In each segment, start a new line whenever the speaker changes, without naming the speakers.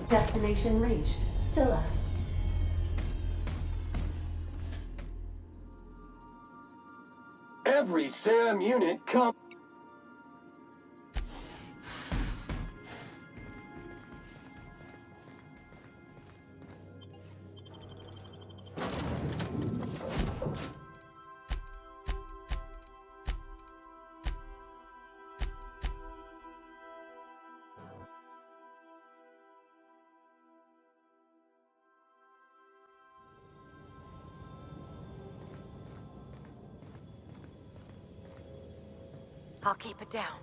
Destination reached. Scylla.
Every SAM unit come.
I'll keep it down.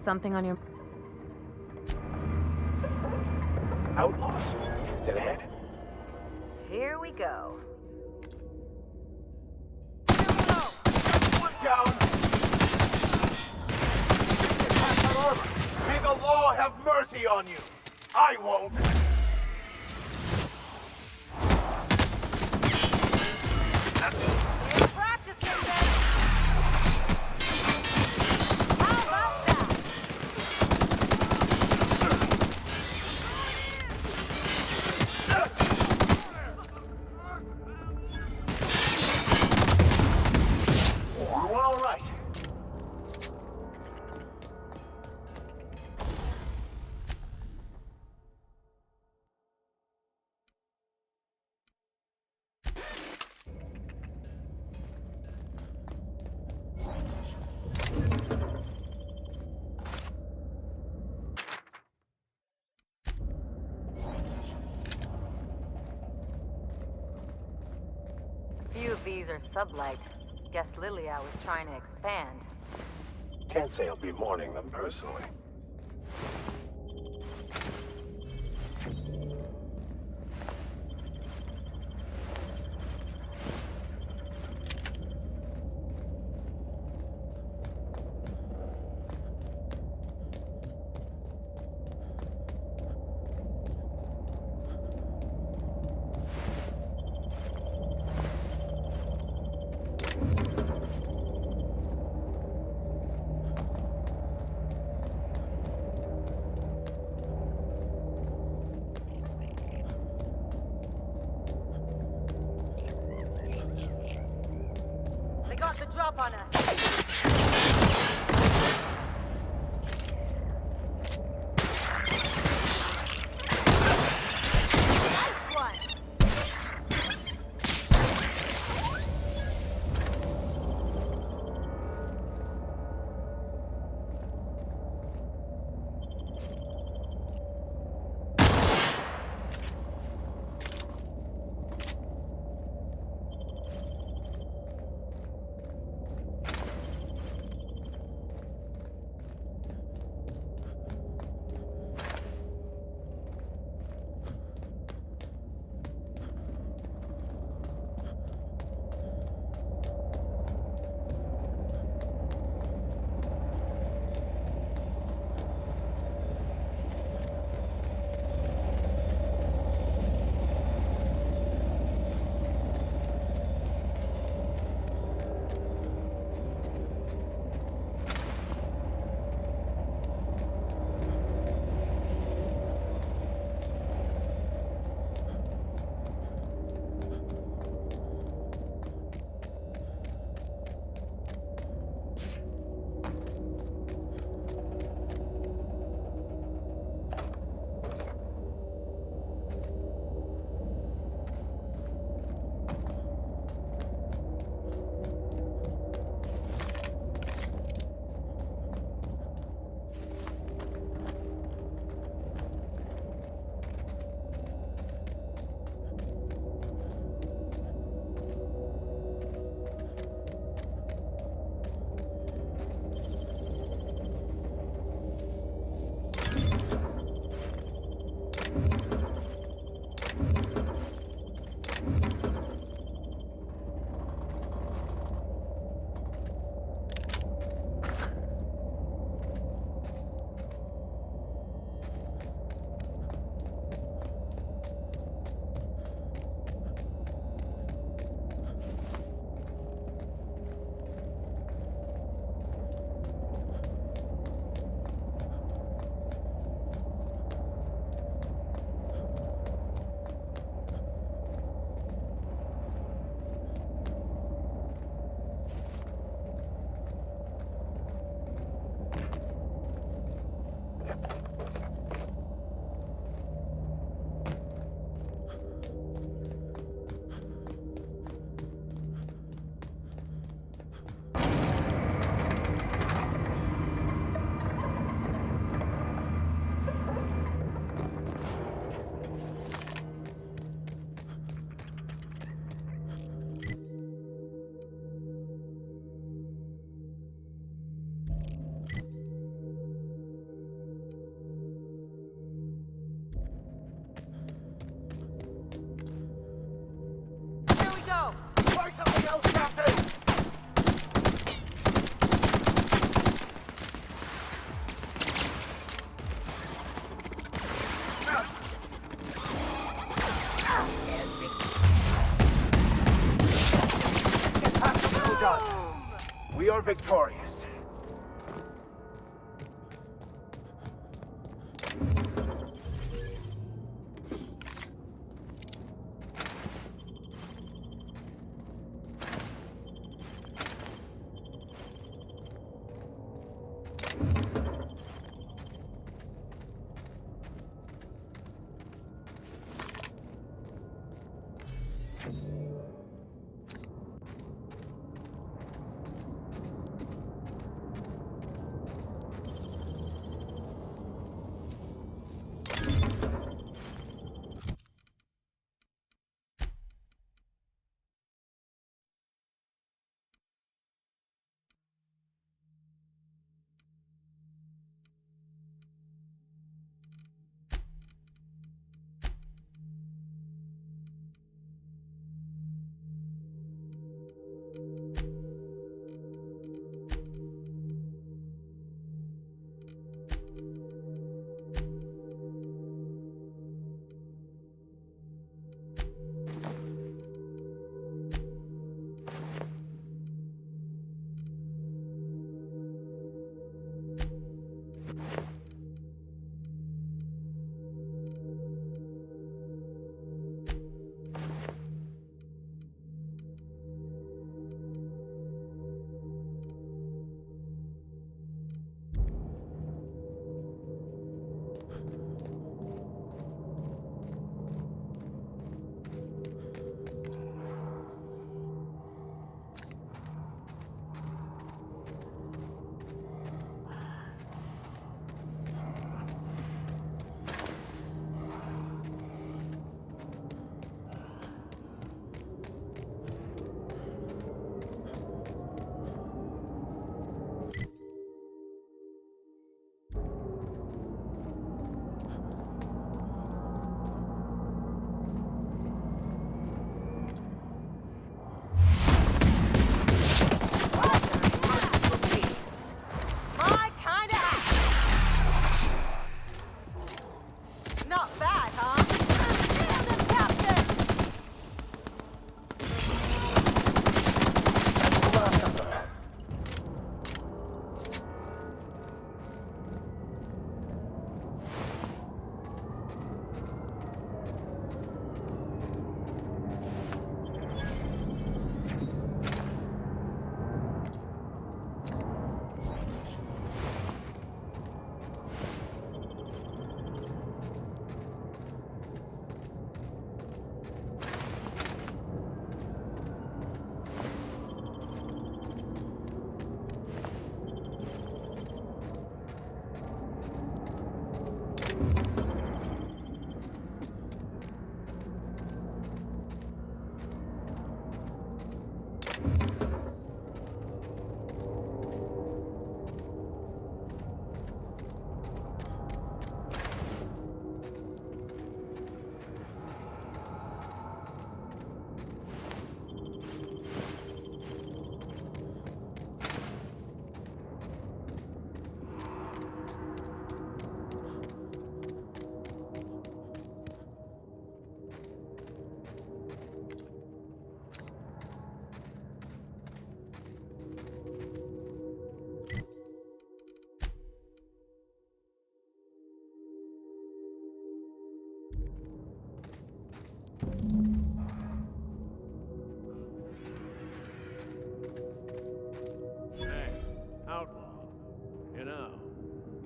Something on your...
Outlaws. Dead ahead.
Here we go.
One down. Attack that armor. May the law have mercy on you. I won't.
We're practicing this. How about that?
We're all right.
Few of these are sublight. Guess Lilia was trying to expand.
Can't say I'll be mourning them personally.
drop on us. Nice one.
Try something else, Captain! Well done. We are victorious.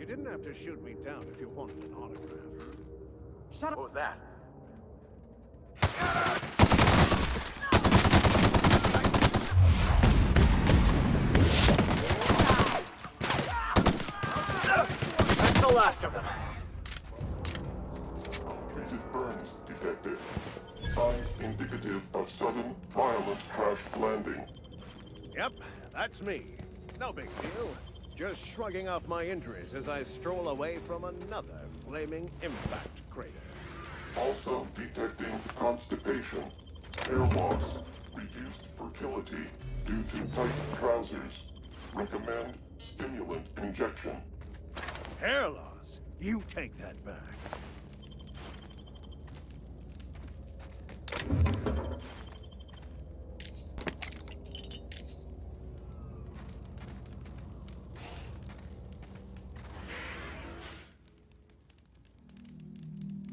didn't have to shoot me down if you wanted an autograph.
Shut up. What was that? That's the last of them.
Untreated burns detected. Signs indicative of sudden, violent crash landing.
Yep, that's me. No big deal. Just shrugging off my injuries as I stroll away from another flaming impact crater.
Also detecting constipation, hair loss, reduced fertility due to tight trousers. Recommend stimulant injection.
Hair loss? You take that back.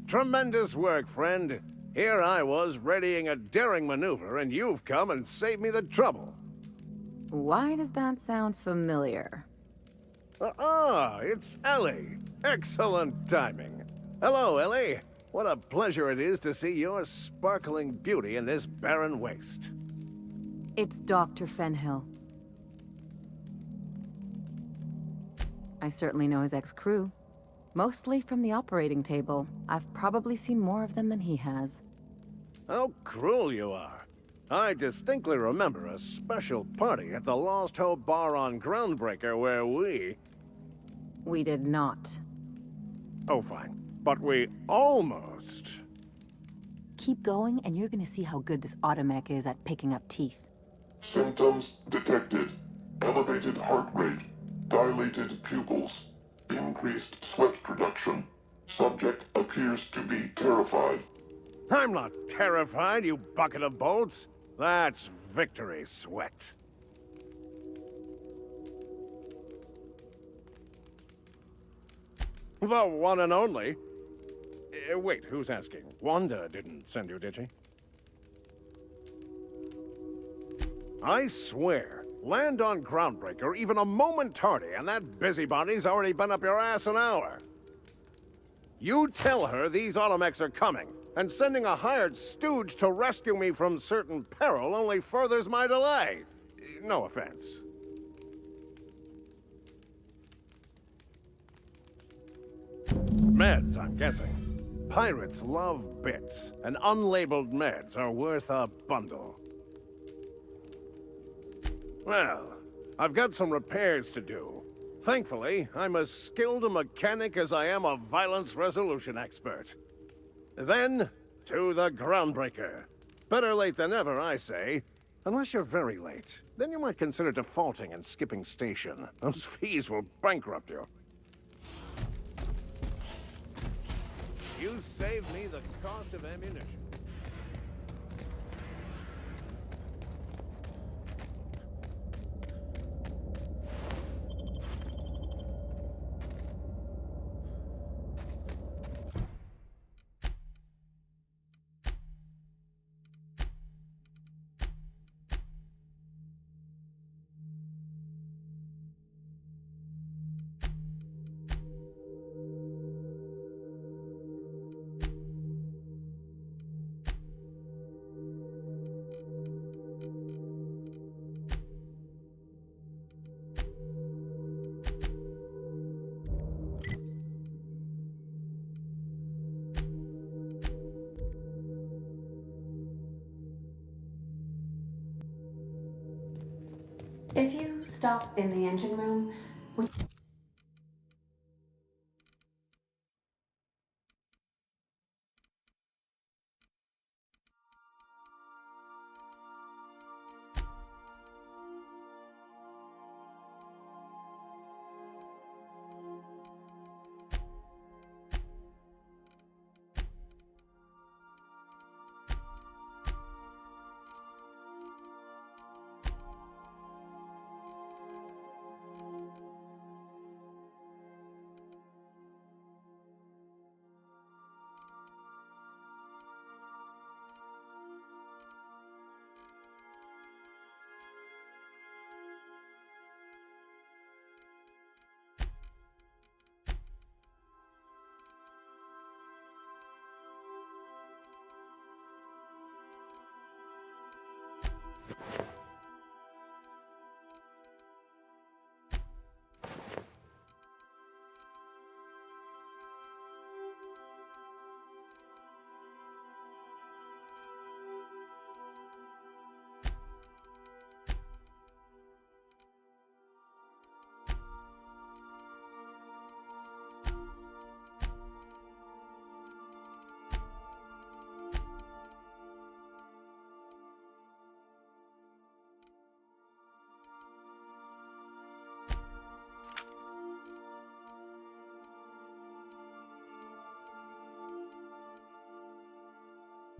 Tremendous work, friend. Here I was readying a daring maneuver, and you've come and saved me the trouble.
Why does that sound familiar?
It's Ellie. Excellent timing. Hello, Ellie. What a pleasure it is to see your sparkling beauty in this barren waste.
It's Dr. Fenhill. I certainly know his ex-crew. Mostly from the operating table. I've probably seen more of them than he has.
How cruel you are. I distinctly remember a special party at the Lost Hope Bar on Groundbreaker where
We did not.
Oh, fine. But we almost...
Keep going, and you're gonna see how good this automech is at picking up teeth.
Symptoms detected. Elevated heart rate, dilated pupils, increased sweat production. Subject appears to be terrified.
I'm not terrified, you bucket of bolts. That's victory sweat. The one and only. Wait, who's asking? Wanda didn't send you, did she? I swear, land on Groundbreaker even a moment tardy, and that busybody's already been up your ass an hour. You tell her these automechs are coming, and sending a hired stooge to rescue me from certain peril only furthers my delay. No offense. Meds, I'm guessing. Pirates love bits, and unlabeled meds are worth a bundle. Well, I've got some repairs to do. Thankfully, I'm as skilled a mechanic as I am a violence resolution expert. Then, to the Groundbreaker. Better late than never, I say. Unless you're very late. Then you might consider defaulting and skipping station. Those fees will bankrupt you. You saved me the cost of ammunition.
If you stop in the engine room, when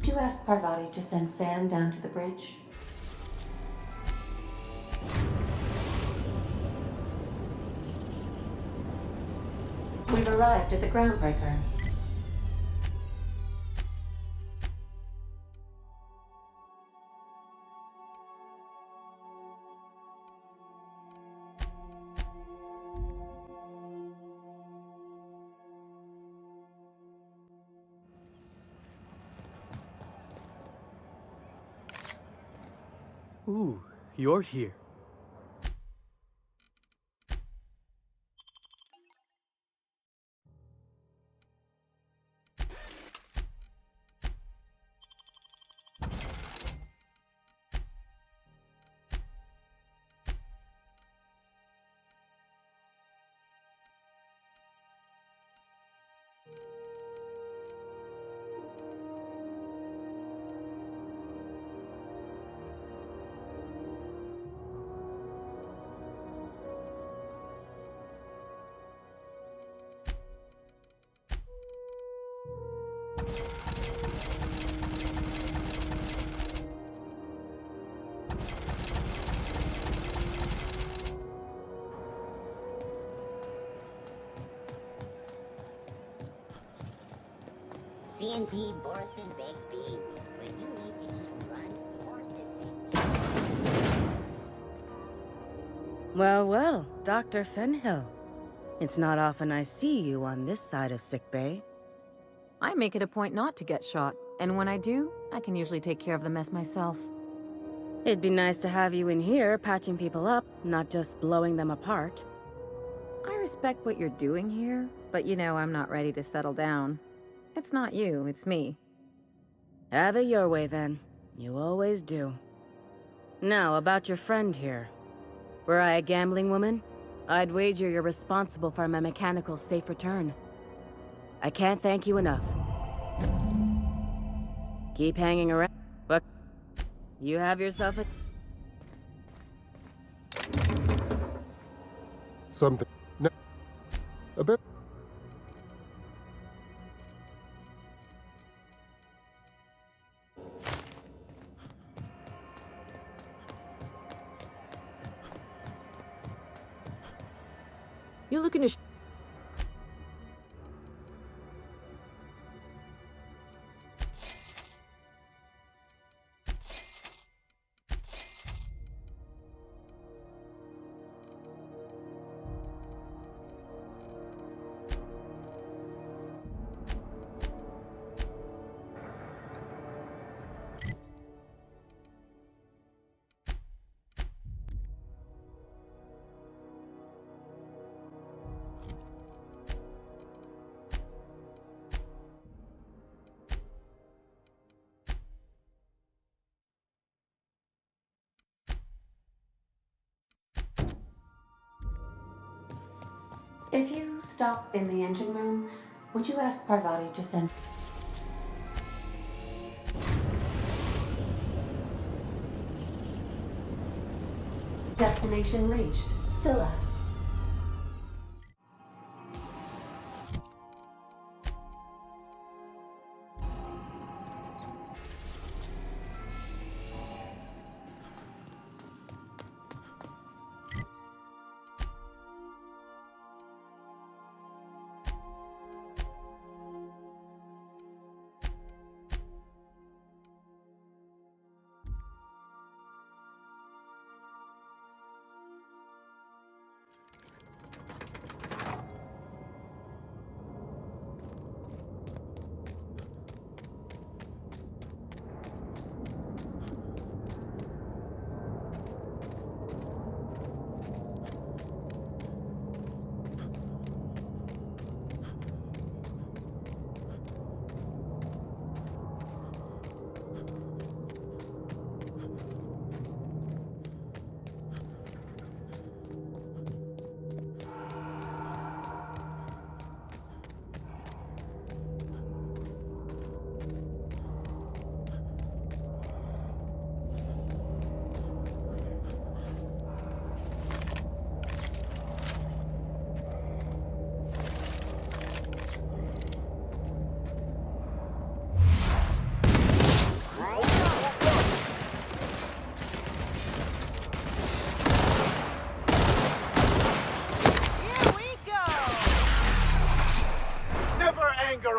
Would you ask Parvati to send Sam down to the bridge? We've arrived at the groundbreaker.
Ooh, you're here.
CNP Borston baked beans. When you need to eat run, Borston baked beans.
Well, well, Dr. Fenhill. It's not often I see you on this side of sickbay.
I make it a point not to get shot, and when I do, I can usually take care of the mess myself.
It'd be nice to have you in here patching people up, not just blowing them apart.
I respect what you're doing here, but you know I'm not ready to settle down. It's not you, it's me.
Have it your way then. You always do. Now, about your friend here. Were I a gambling woman, I'd wager you're responsible for my mechanical safe return. I can't thank you enough. Keep hanging around. What? You have yourself a...
Something. No. A bit.
You looking to...
If you stop in the engine room, would you ask Parvati to send... Destination reached. Scylla.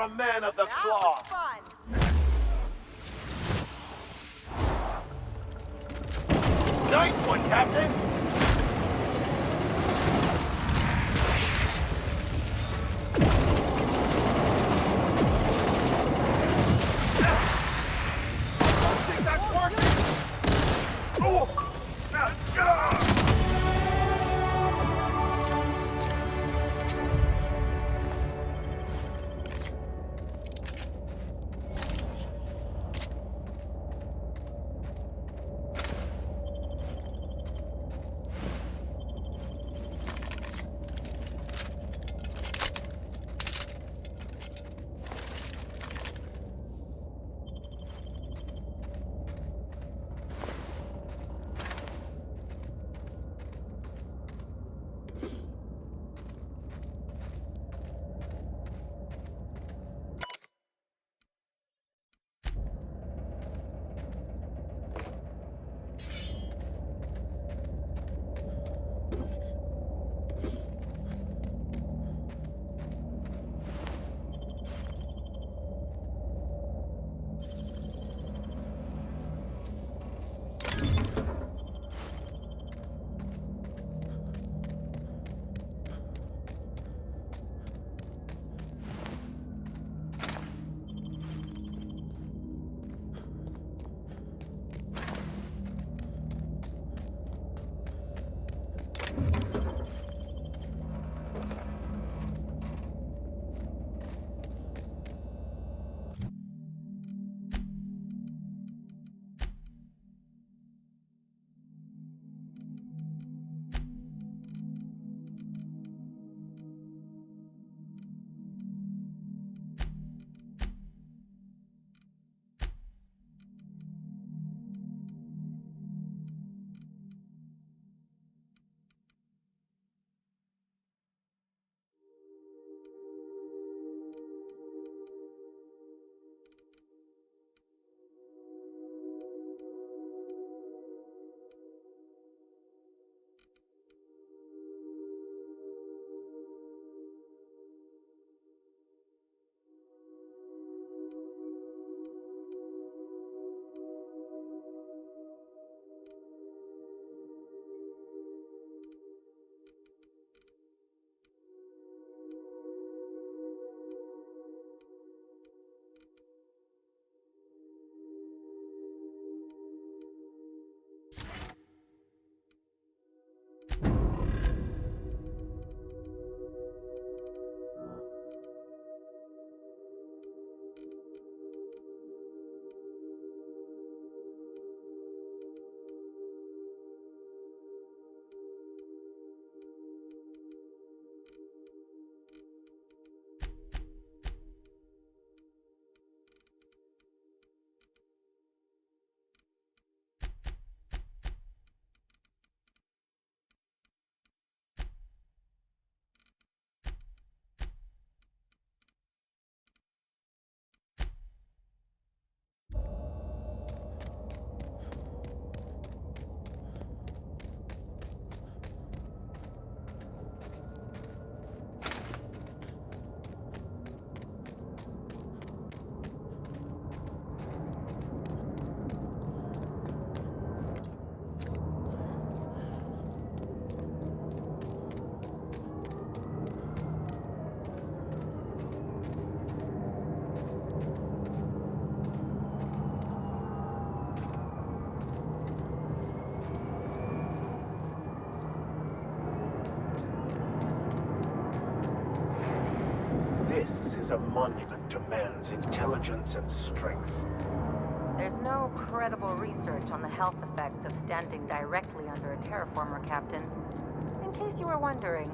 a man of the cloth.
Fun.
Nice one, Captain! I think that's working! Oh! This is a monument to man's intelligence and strength.
There's no credible research on the health effects of standing directly under a terraformer, Captain. In case you were wondering.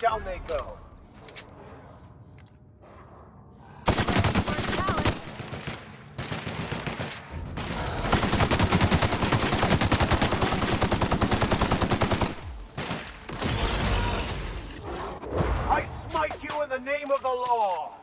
Down they go. I smite you in the name of the law!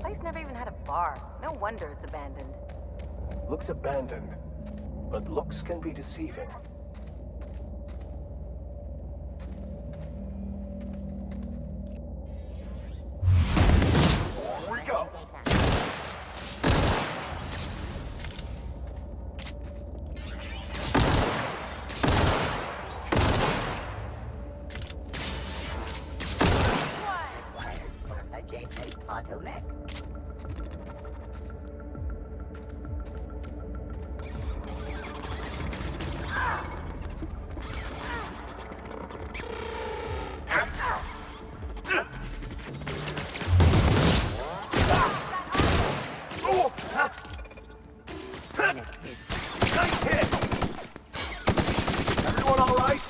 Place never even had a bar. No wonder it's abandoned.
Looks abandoned, but looks can be deceiving. Here we go.
Adjacent bottleneck.
Nice hit! Everyone all right?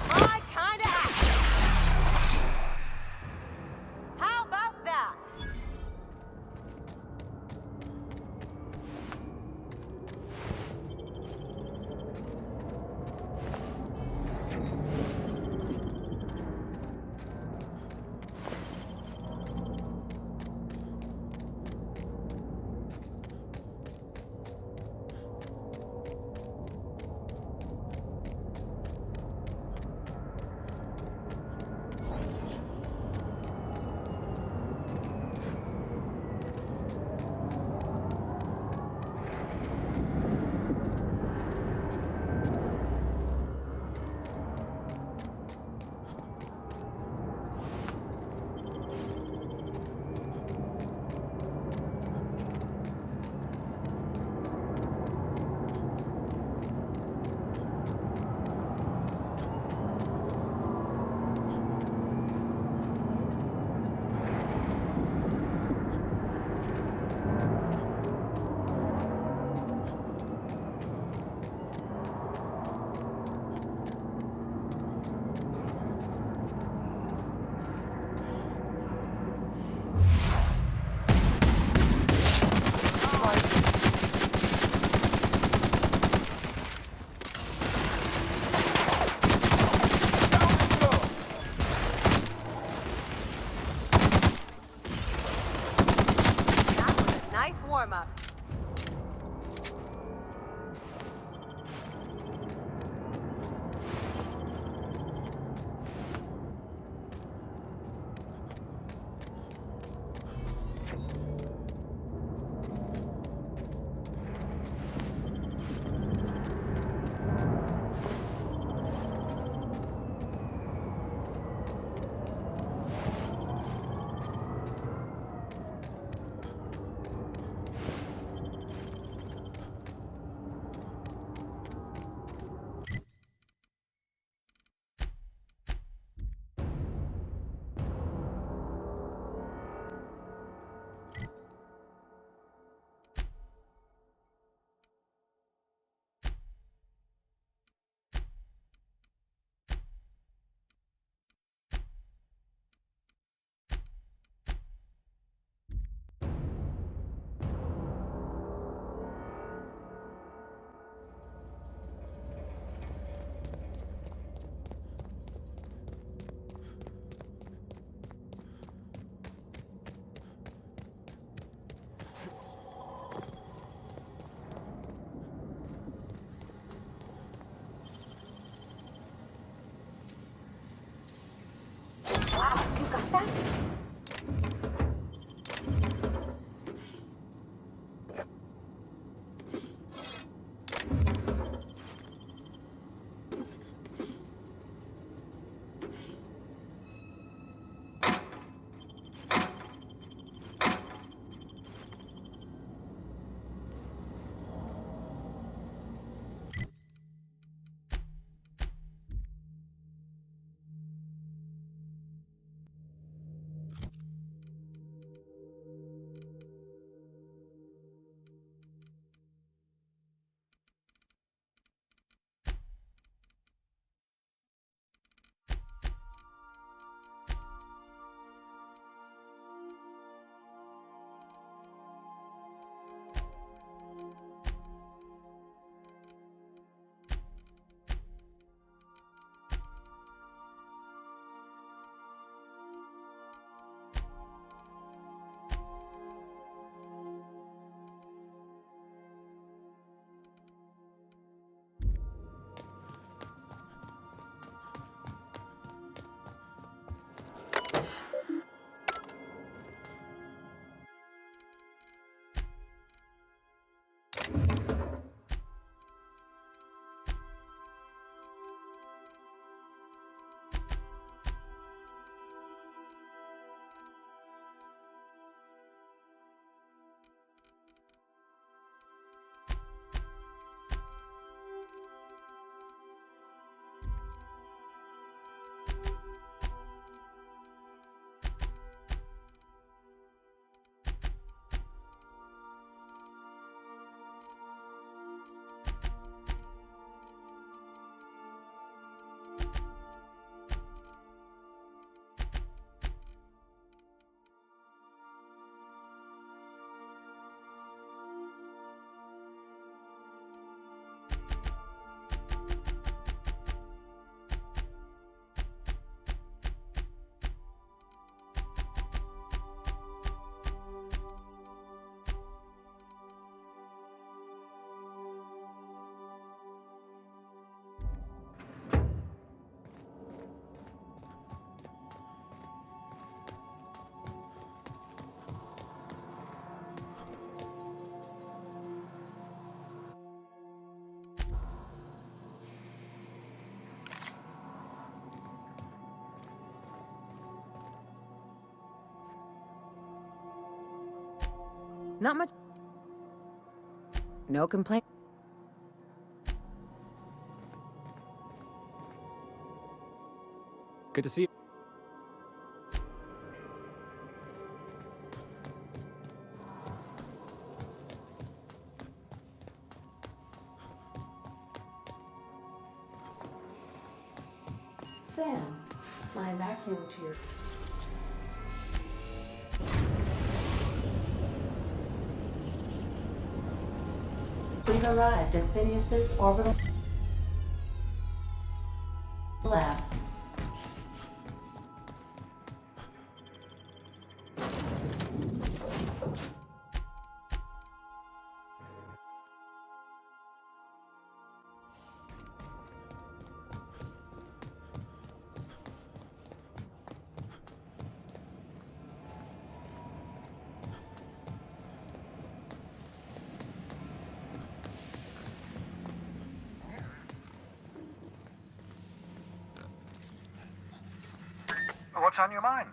My kind of act. How about that? That was a nice warm-up. Wow, you got that?
Not much. No complaint.
Good to see you.
Sam, my vacuum tube. We've arrived at Phineas's orbital lab.
What's on your mind?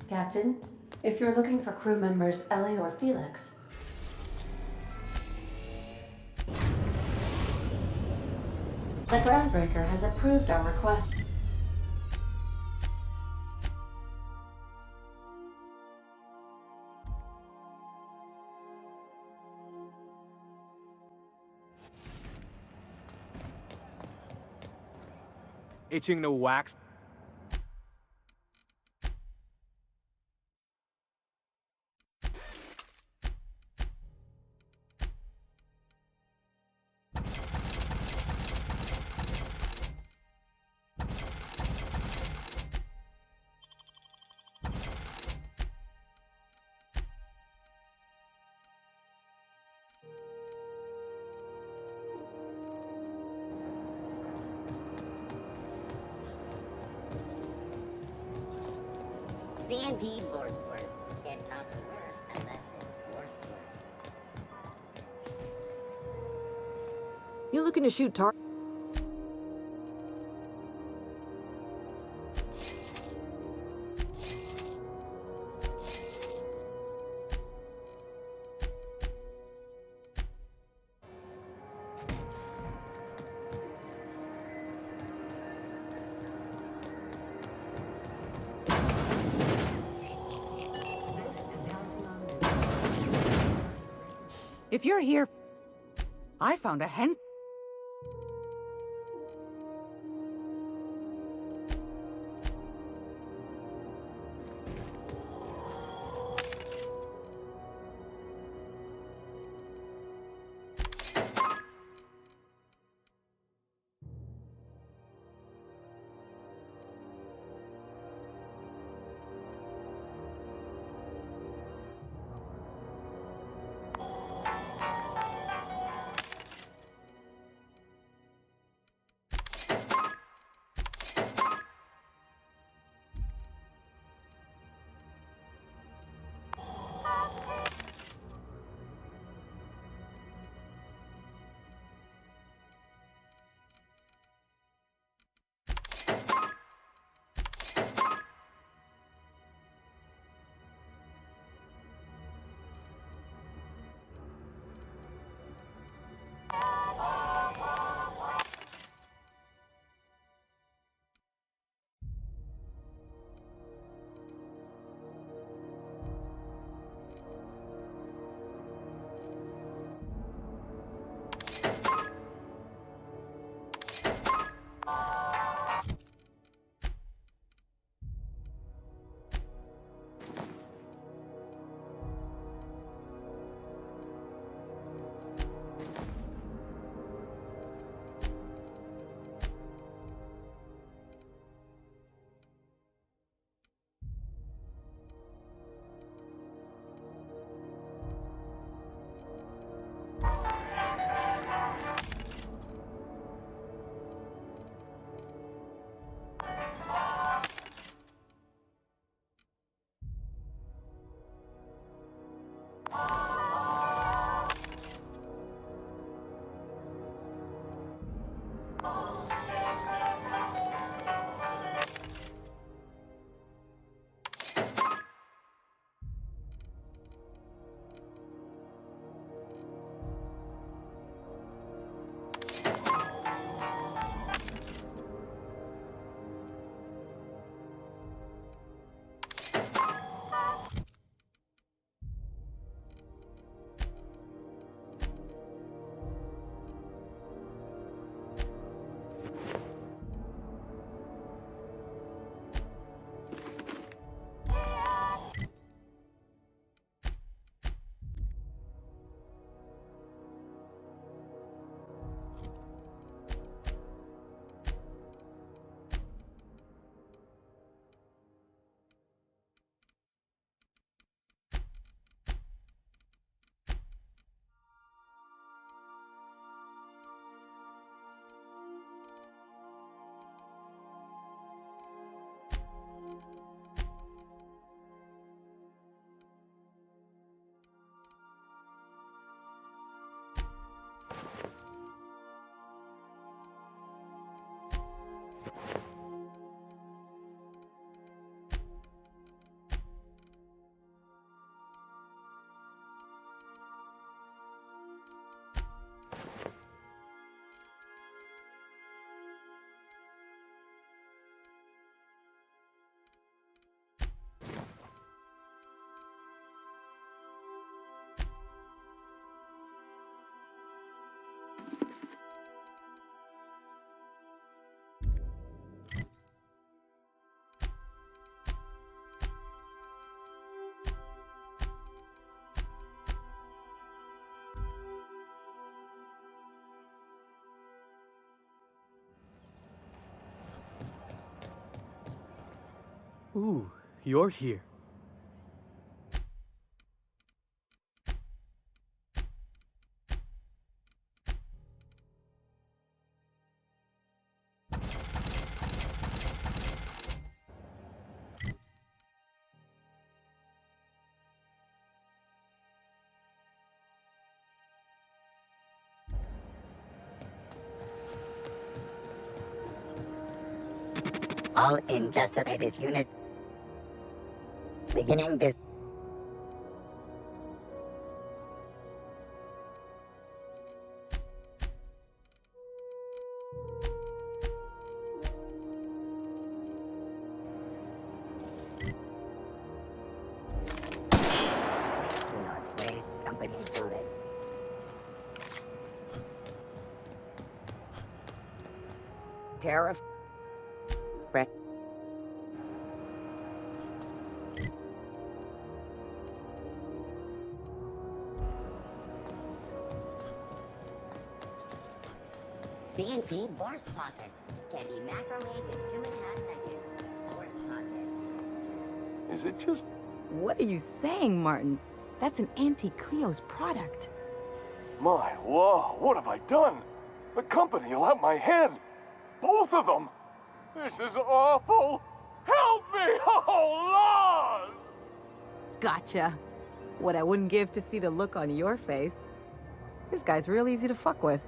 Captain, if you're looking for crew members Ellie or Felix, the Groundbreaker has approved our request.
Itching to wax.
CNP worst. It's not the worst unless it's worst.
You looking to shoot tar?
If you're here, I found a hen.
Ooh, you're here.
All in just obey this unit. Beginning this. Do not waste company's bullets.
Tariff.
CNT burst pockets can be macrowaved in 2.5 seconds. Burst pockets.
Is it just...
What are you saying, Martin? That's an Auntie Cleo's product.
My law, what have I done? The company will have my head. Both of them. This is awful. Help me! Oh, laws!
Gotcha. What I wouldn't give to see the look on your face. This guy's real easy to fuck with.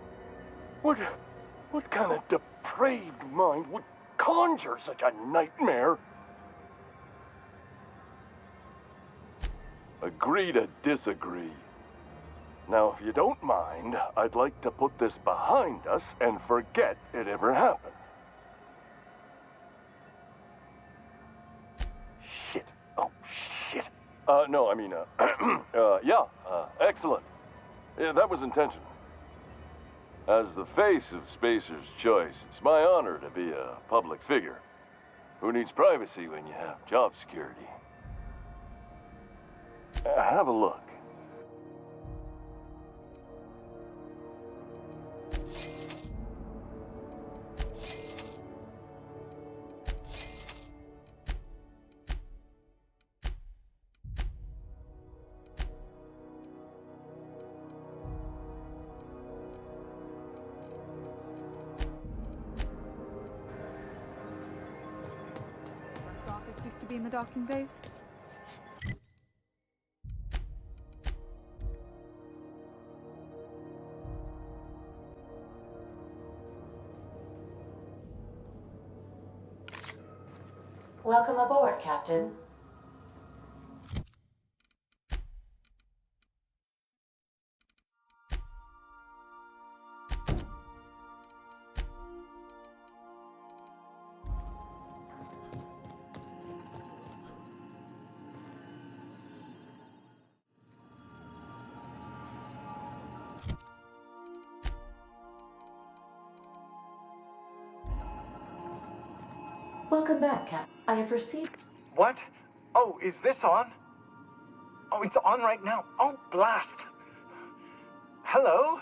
What kind of depraved mind would conjure such a nightmare? Agree to disagree. Now, if you don't mind, I'd like to put this behind us and forget it ever happened. Shit. Oh, shit. No, I mean, yeah, excellent. Yeah, that was intentional. As the face of Spacer's Choice, it's my honor to be a public figure. Who needs privacy when you have job security? Have a look.
Clerk's office used to be in the docking bays.
Welcome aboard, Captain. Welcome back, Cap. I have received...
What? Oh, is this on? Oh, it's on right now. Oh, blast. Hello?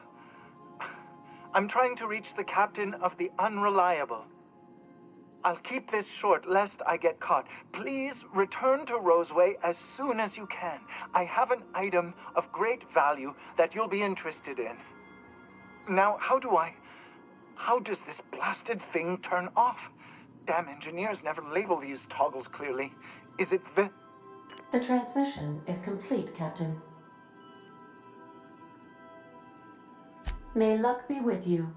I'm trying to reach the captain of the Unreliable. I'll keep this short, lest I get caught. Please return to Roseway as soon as you can. I have an item of great value that you'll be interested in. Now, how does this blasted thing turn off? Damn engineers never label these toggles clearly. Is it the...
The transmission is complete, Captain. May luck be with you.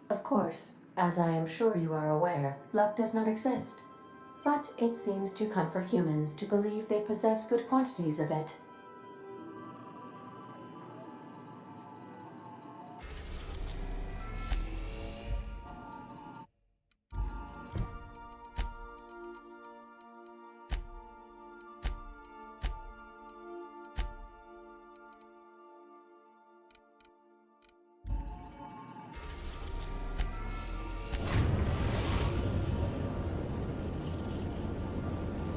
Of course, as I am sure you are aware, luck does not exist. But it seems to comfort humans to believe they possess good quantities of it.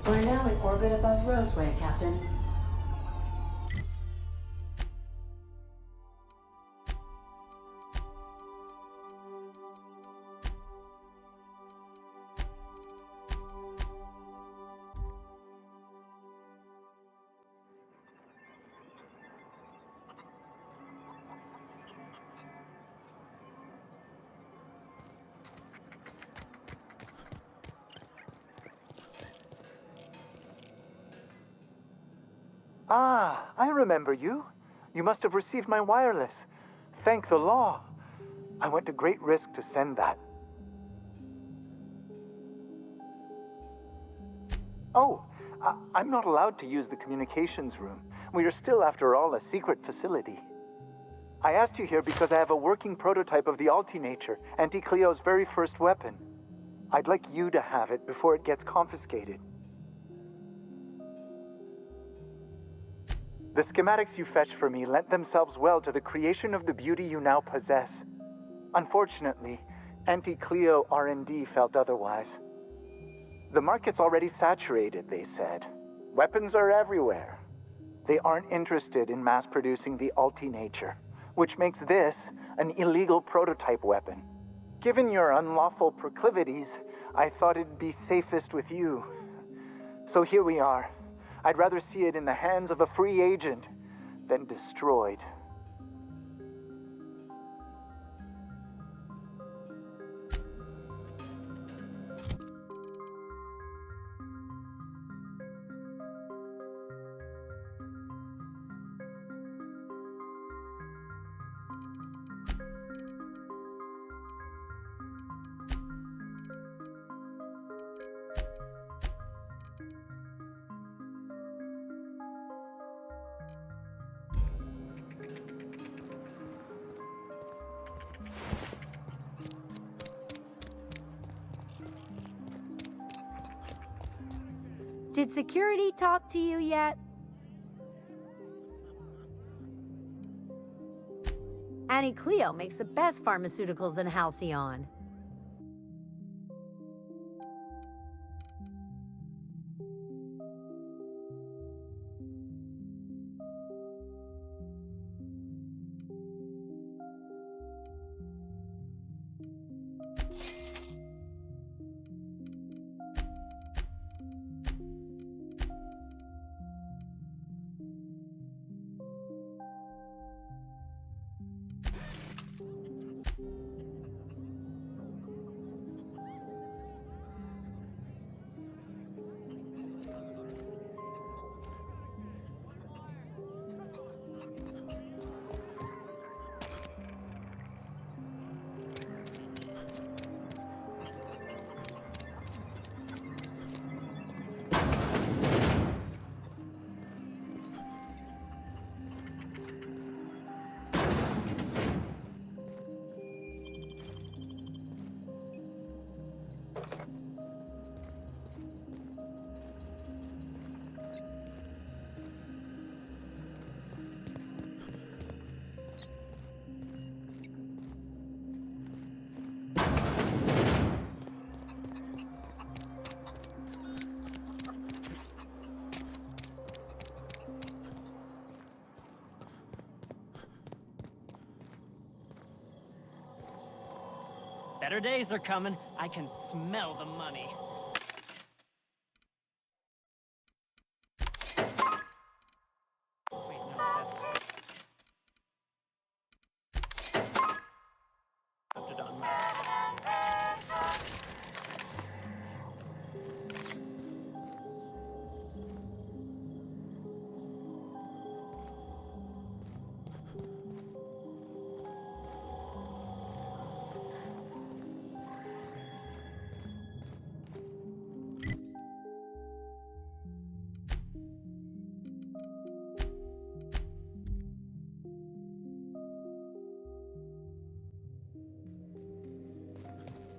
We're now in orbit above Roseway, Captain.
Ah, I remember you. You must have received my wireless. Thank the law. I went to great risk to send that. Oh, I'm not allowed to use the communications room. We are still, after all, a secret facility. I asked you here because I have a working prototype of the Altinature, Auntie Cleo's very first weapon. I'd like you to have it before it gets confiscated. The schematics you fetched for me lent themselves well to the creation of the beauty you now possess. Unfortunately, Auntie Cleo R&D felt otherwise. The market's already saturated, they said. Weapons are everywhere. They aren't interested in mass-producing the Altinature, which makes this an illegal prototype weapon. Given your unlawful proclivities, I thought it'd be safest with you. So here we are. I'd rather see it in the hands of a free agent than destroyed.
Did security talk to you yet? Annie Cleo makes the best pharmaceuticals in Halcyon.
Better days are coming. I can smell the money. Wait, no, that's... Dr.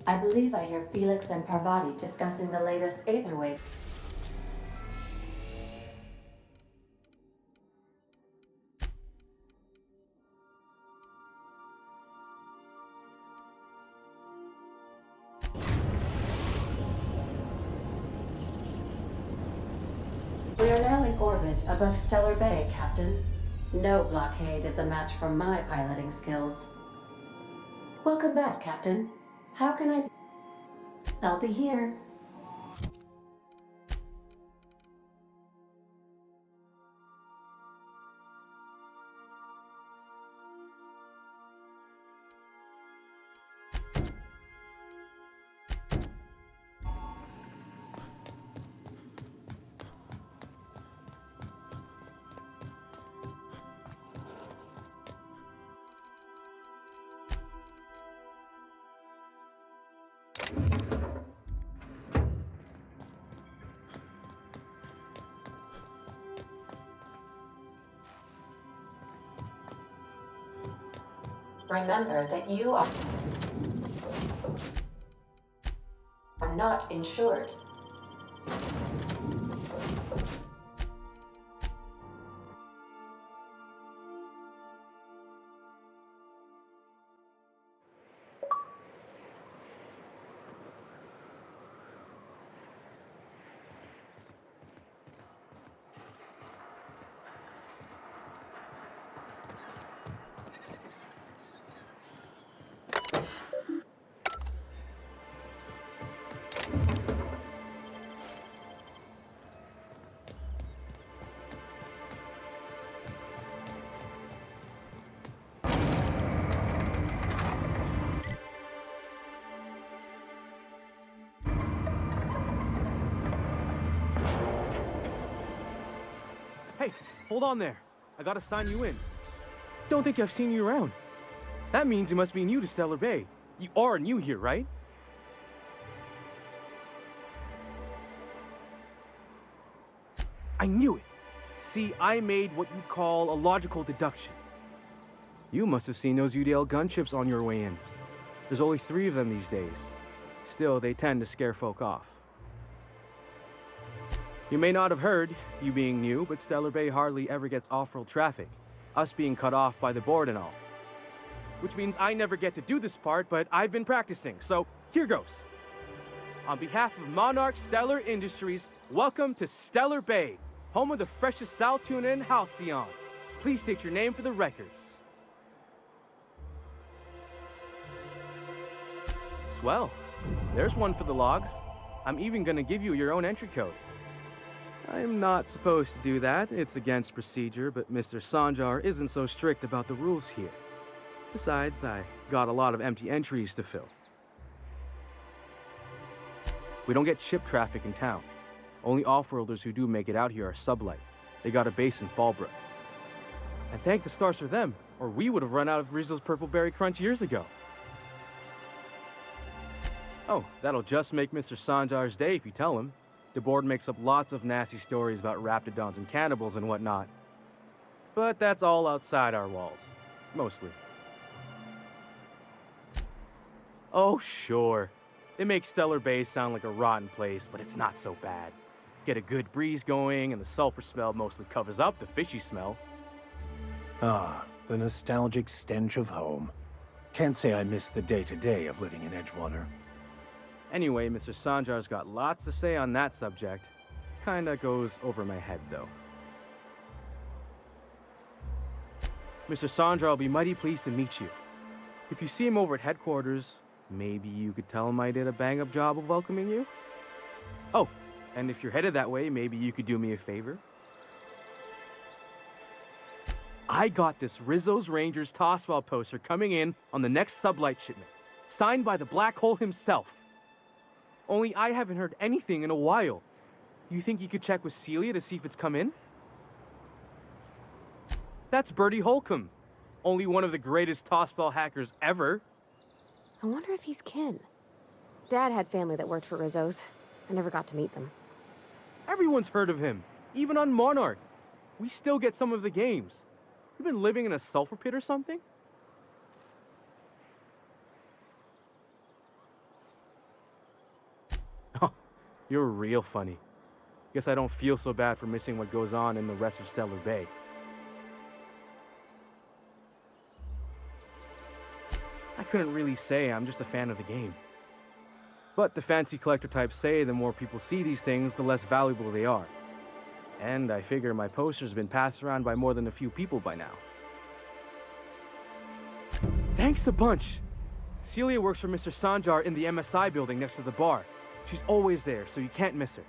I believe I hear Felix and Parvati discussing the latest Aether Wave. We are now in orbit above Stellar Bay, Captain. No blockade is a match for my piloting skills. Welcome back, Captain. How can I be? I'll be here. Remember that you are not insured.
Hey, hold on there. I gotta sign you in. Don't think I've seen you around. That means you must be new to Stellar Bay. You are new here, right? I knew it. See, I made what you'd call a logical deduction. You must have seen those UDL gunships on your way in. There's only 3 of them these days. Still, they tend to scare folk off. You may not have heard, you being new, but Stellar Bay hardly ever gets off-road traffic, us being cut off by the board and all. Which means I never get to do this part, but I've been practicing, so here goes. On behalf of Monarch Stellar Industries, welcome to Stellar Bay, home of the freshest sal tuna and halcyon. Please state your name for the records. Swell. There's one for the logs. I'm even gonna give you your own entry code. I'm not supposed to do that. It's against procedure, but Mr. Sanjar isn't so strict about the rules here. Besides, I got a lot of empty entries to fill. We don't get ship traffic in town. Only off-worlders who do make it out here are sublight. They got a base in Fallbrook. And thank the stars for them, or we would have run out of Rizzo's Purple Berry Crunch years ago. Oh, that'll just make Mr. Sanjar's day if you tell him. The board makes up lots of nasty stories about raptidons and cannibals and whatnot. But that's all outside our walls. Mostly. Oh, sure. They make Stellar Bay sound like a rotten place, but it's not so bad. Get a good breeze going, and the sulfur smell mostly covers up the fishy smell.
Ah, the nostalgic stench of home. Can't say I miss the day-to-day of living in Edgewater.
Anyway, Mr. Sanjar's got lots to say on that subject. Kinda goes over my head, though. Mr. Sanjar will be mighty pleased to meet you. If you see him over at headquarters, maybe you could tell him I did a bang-up job of welcoming you? Oh, and if you're headed that way, maybe you could do me a favor? I got this Rizzo's Rangers Tossball poster coming in on the next sublight shipment, signed by the Black Hole himself. Only I haven't heard anything in a while. You think you could check with Celia to see if it's come in? That's Bertie Holcomb, only one of the greatest tossball hackers ever.
I wonder if he's kin. Dad had family that worked for Rizzo's. I never got to meet them.
Everyone's heard of him, even on Monarch. We still get some of the games. You been living in a sulfur pit or something? Oh, you're real funny. Guess I don't feel so bad for missing what goes on in the rest of Stellar Bay. I couldn't really say, I'm just a fan of the game. But the fancy collector types say the more people see these things, the less valuable they are. And I figure my poster's been passed around by more than a few people by now. Thanks a bunch! Celia works for Mr. Sanjar in the MSI building next to the bar. She's always there, so you can't miss her.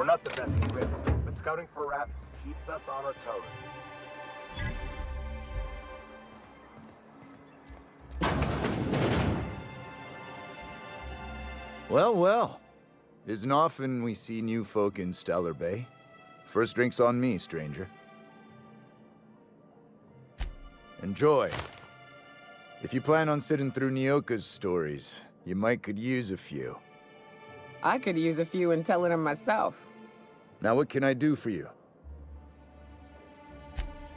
not the best equipped, but scouting for rats keeps us on our toes.
Well, well. Isn't often we see new folk in Stellar Bay. First drink's on me, stranger. Enjoy. If you plan on sitting through Nyoka's stories, you might could use a few.
I could use a few and telling them myself.
Now what can I do for you?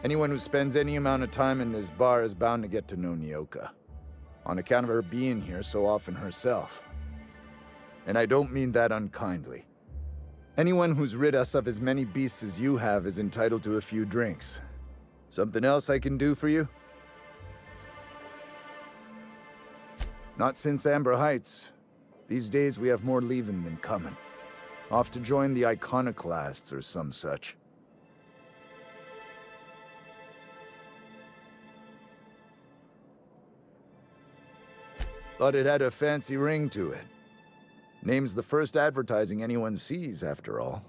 Anyone who spends any amount of time in this bar is bound to get to know Nyoka. On account of her being here so often herself. And I don't mean that unkindly. Anyone who's rid us of as many beasts as you have is entitled to a few drinks. Something else I can do for you? Not since Amber Heights. These days we have more leaving than coming. Off to join the Iconoclasts or some such. Thought it had a fancy ring to it. Name's the first advertising anyone sees, after all.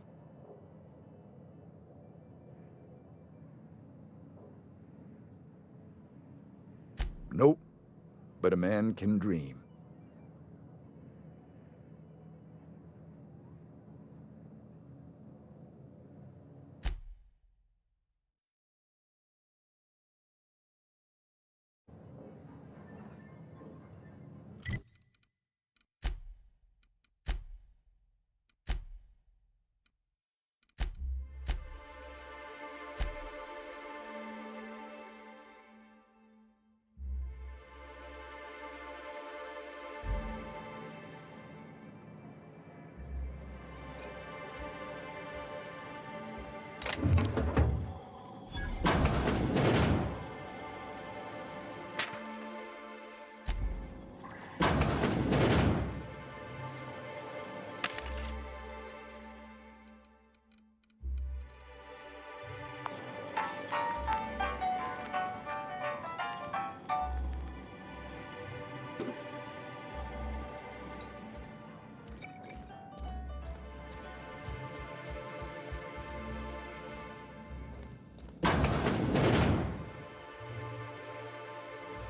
Nope. But a man can dream.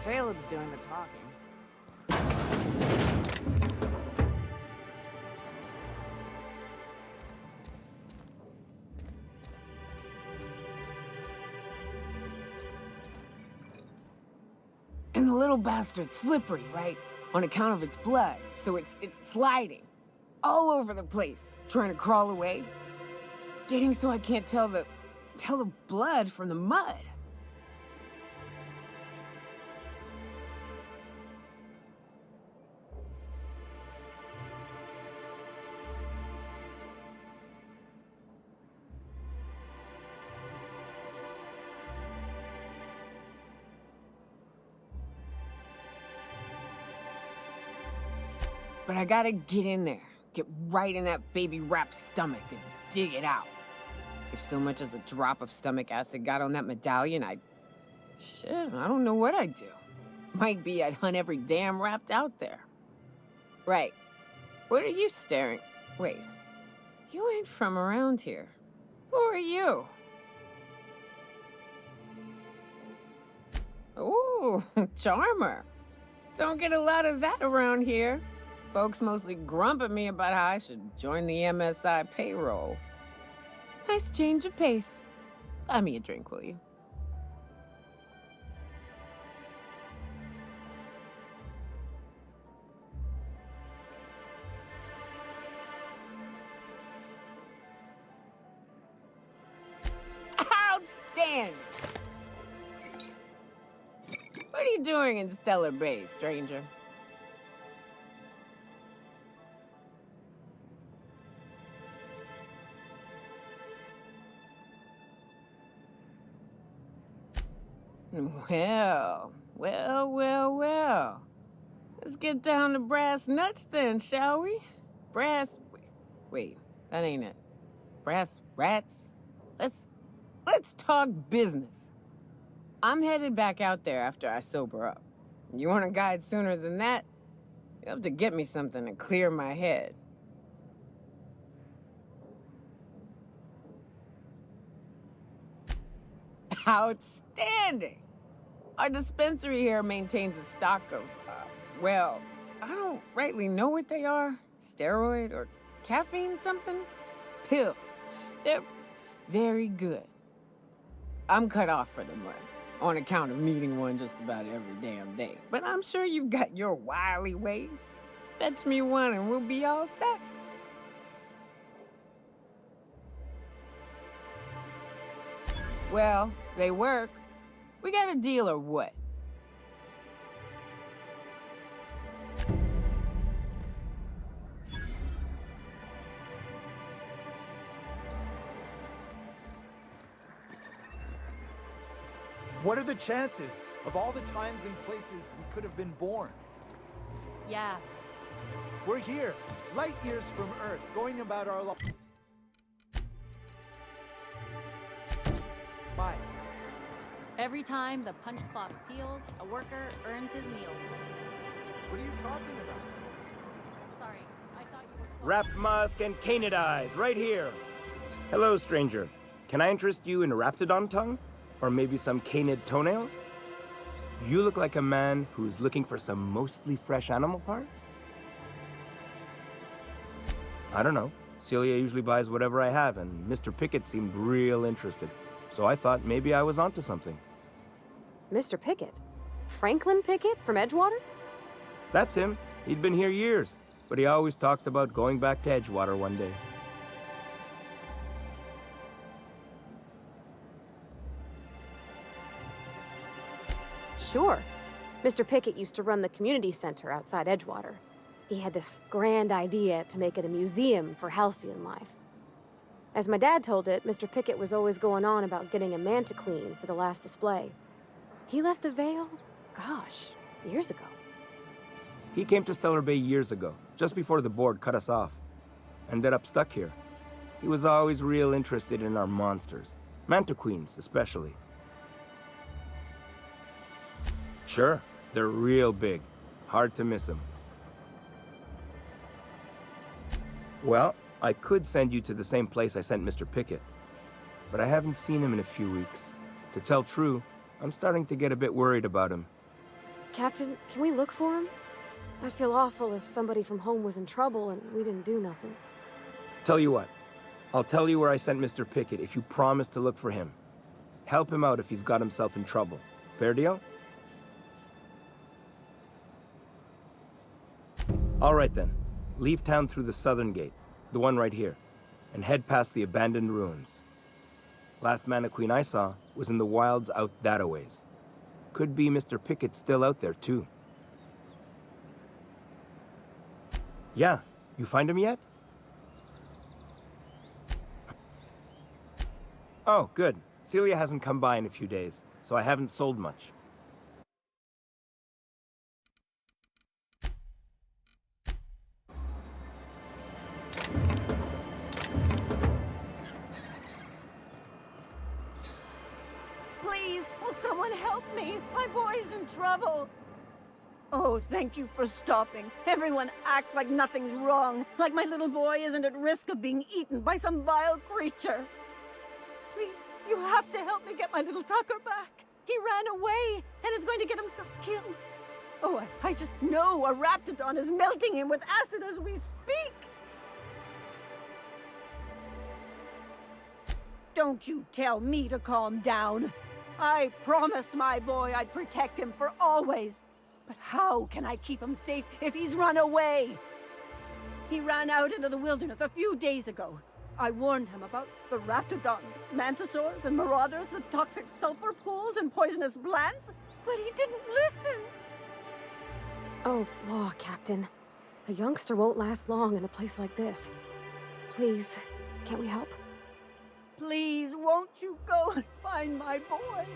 Caleb's doing the talking. And the little bastard's slippery, right? On account of its blood, so it's sliding. All over the place, trying to crawl away. Getting so I can't tell the blood from the mud. But I gotta get in there, get right in that baby rap's stomach and dig it out. If so much as a drop of stomach acid got on that medallion, shit, I don't know what I'd do. Might be I'd hunt every damn rapt out there. Right. What are you staring? Wait. You ain't from around here. Who are you? Ooh, charmer. Don't get a lot of that around here. Folks mostly grump at me about how I should join the MSI payroll. Nice change of pace. Buy me a drink, will you? Outstanding! What are you doing in Stellar Bay, stranger? Well. Let's get down to brass nuts then, shall we? Wait, that ain't it. Brass rats? Let's talk business. I'm headed back out there after I sober up. You want a guide sooner than that? You'll have to get me something to clear my head. Outstanding! Our dispensary here maintains a stock of, well, I don't rightly know what they are. Steroid or caffeine somethings? Pills. They're very good. I'm cut off for the month, on account of needing one just about every damn day. But I'm sure you've got your wily ways. Fetch me one and we'll be all set. Well, they work. We got a deal or what?
What are the chances of all the times and places we could have been born?
Yeah.
We're here, light years from Earth, going about our lives. 5.
Every time the punch clock peels, a worker earns his meals.
What are you talking about?
Sorry, I thought you were...
Wrapped musk and canid eyes, right here. Hello, stranger. Can I interest you in raptidon tongue? Or maybe some canid toenails? You look like a man who's looking for some mostly fresh animal parts? I don't know. Celia usually buys whatever I have, and Mr. Pickett seemed real interested. So I thought maybe I was onto something.
Mr. Pickett? Franklin Pickett from Edgewater?
That's him. He'd been here years, but he always talked about going back to Edgewater one day.
Sure. Mr. Pickett used to run the community center outside Edgewater. He had this grand idea to make it a museum for halcyon life. As my dad told it, Mr. Pickett was always going on about getting a manta queen for the last display. He left the Vale, gosh, years ago.
He came to Stellar Bay years ago, just before the board cut us off. Ended up stuck here. He was always real interested in our monsters. Manta queens, especially. Sure, they're real big. Hard to miss them. Well, I could send you to the same place I sent Mr. Pickett. But I haven't seen him in a few weeks. To tell true, I'm starting to get a bit worried about him.
Captain, can we look for him? I'd feel awful if somebody from home was in trouble and we didn't do nothing.
Tell you what, I'll tell you where I sent Mr. Pickett if you promise to look for him. Help him out if he's got himself in trouble. Fair deal? All right then. Leave town through the southern gate, the one right here, and head past the abandoned ruins. Last Mana Queen I saw was in the wilds out that-a-ways. Could be Mr. Pickett still out there, too. Yeah, you find him yet? Oh, good. Celia hasn't come by in a few days, so I haven't sold much.
Please, will someone help me? My boy's in trouble. Oh, thank you for stopping. Everyone acts like nothing's wrong, like my little boy isn't at risk of being eaten by some vile creature. Please, you have to help me get my little Tucker back. He ran away and is going to get himself killed. Oh, I just know a raptidon is melting him with acid as we speak. Don't you tell me to calm down. I promised my boy I'd protect him for always. But how can I keep him safe if he's run away? He ran out into the wilderness a few days ago. I warned him about the raptidons, mantisaurs, and marauders, the toxic sulfur pools, and poisonous plants, but he didn't listen.
Oh, law, Captain. A youngster won't last long in a place like this. Please, can't we help?
Please, won't you go and find my boy?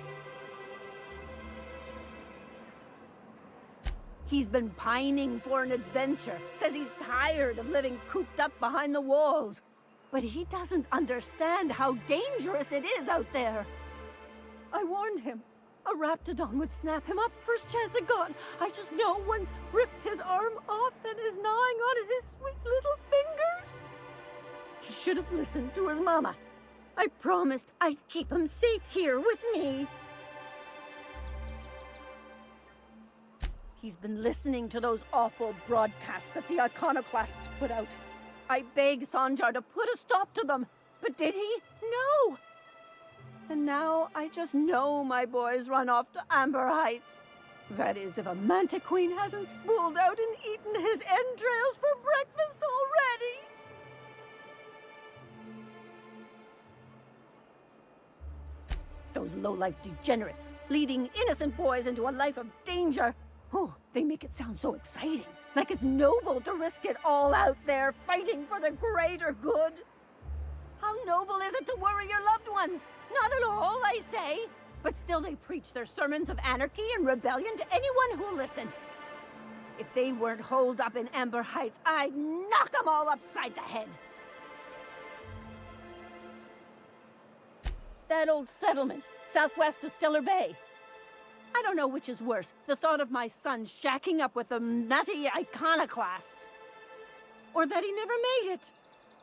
He's been pining for an adventure. Says he's tired of living cooped up behind the walls. But he doesn't understand how dangerous it is out there. I warned him. A raptidon would snap him up first chance it got. I just know one's ripped his arm off and is gnawing on his sweet little fingers. He should have listened to his mama. I promised I'd keep him safe here with me. He's been listening to those awful broadcasts that the iconoclasts put out. I begged Sanjar to put a stop to them, but did he? No! And now I just know my boy's run off to Amber Heights. That is, if a Manta Queen hasn't spooled out and eaten his entrails for breakfast already. Those low-life degenerates, leading innocent boys into a life of danger. Oh, they make it sound so exciting, like it's noble to risk it all out there, fighting for the greater good. How noble is it to worry your loved ones? Not at all, I say. But still they preach their sermons of anarchy and rebellion to anyone who'll listen. If they weren't holed up in Amber Heights, I'd knock them all upside the head. That old settlement, southwest of Stellar Bay. I don't know which is worse, the thought of my son shacking up with them nutty iconoclasts, or that he never made it.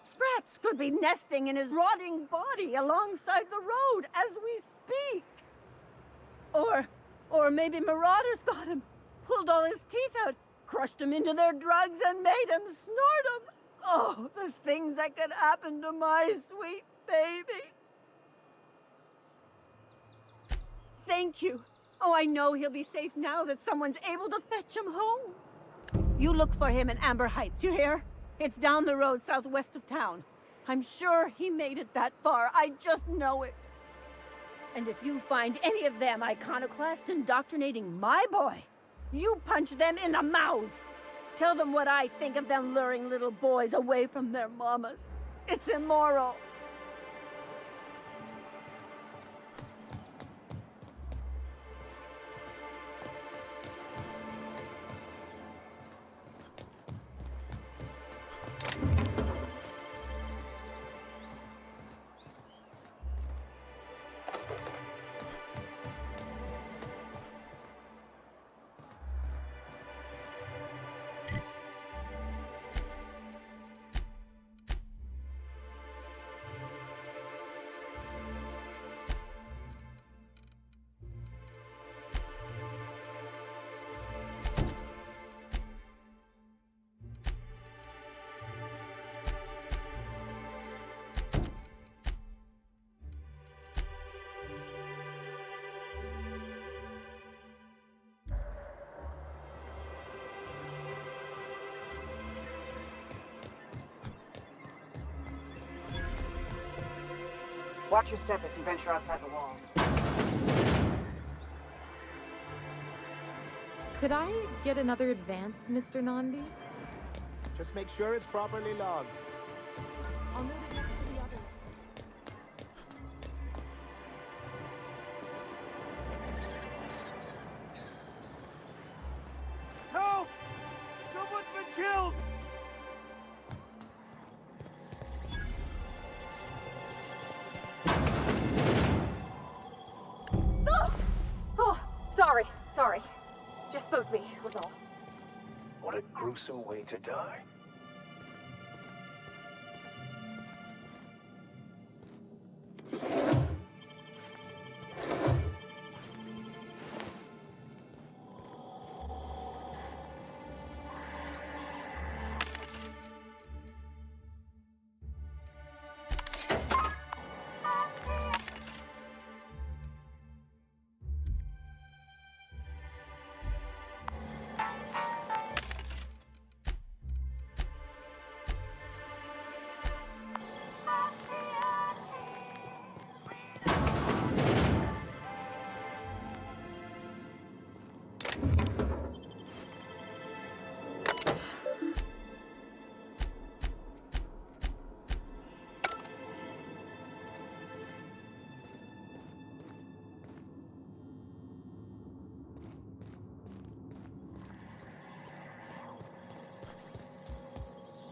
Sprats could be nesting in his rotting body alongside the road as we speak. Or maybe marauders got him, pulled all his teeth out, crushed him into their drugs and made him snort them. Oh, the things that could happen to my sweet baby. Thank you. Oh, I know he'll be safe now that someone's able to fetch him home. You look for him in Amber Heights, you hear? It's down the road southwest of town. I'm sure he made it that far. I just know it. And if you find any of them iconoclasts indoctrinating my boy, you punch them in the mouths. Tell them what I think of them luring little boys away from their mamas. It's immoral.
Watch your step if you venture outside the walls.
Could I get another advance, Mr. Nandi?
Just make sure it's properly logged.
I'll note it next to the others.
Help! Someone's been killed!
Sorry. Just spooked me, was all.
What a gruesome way to die.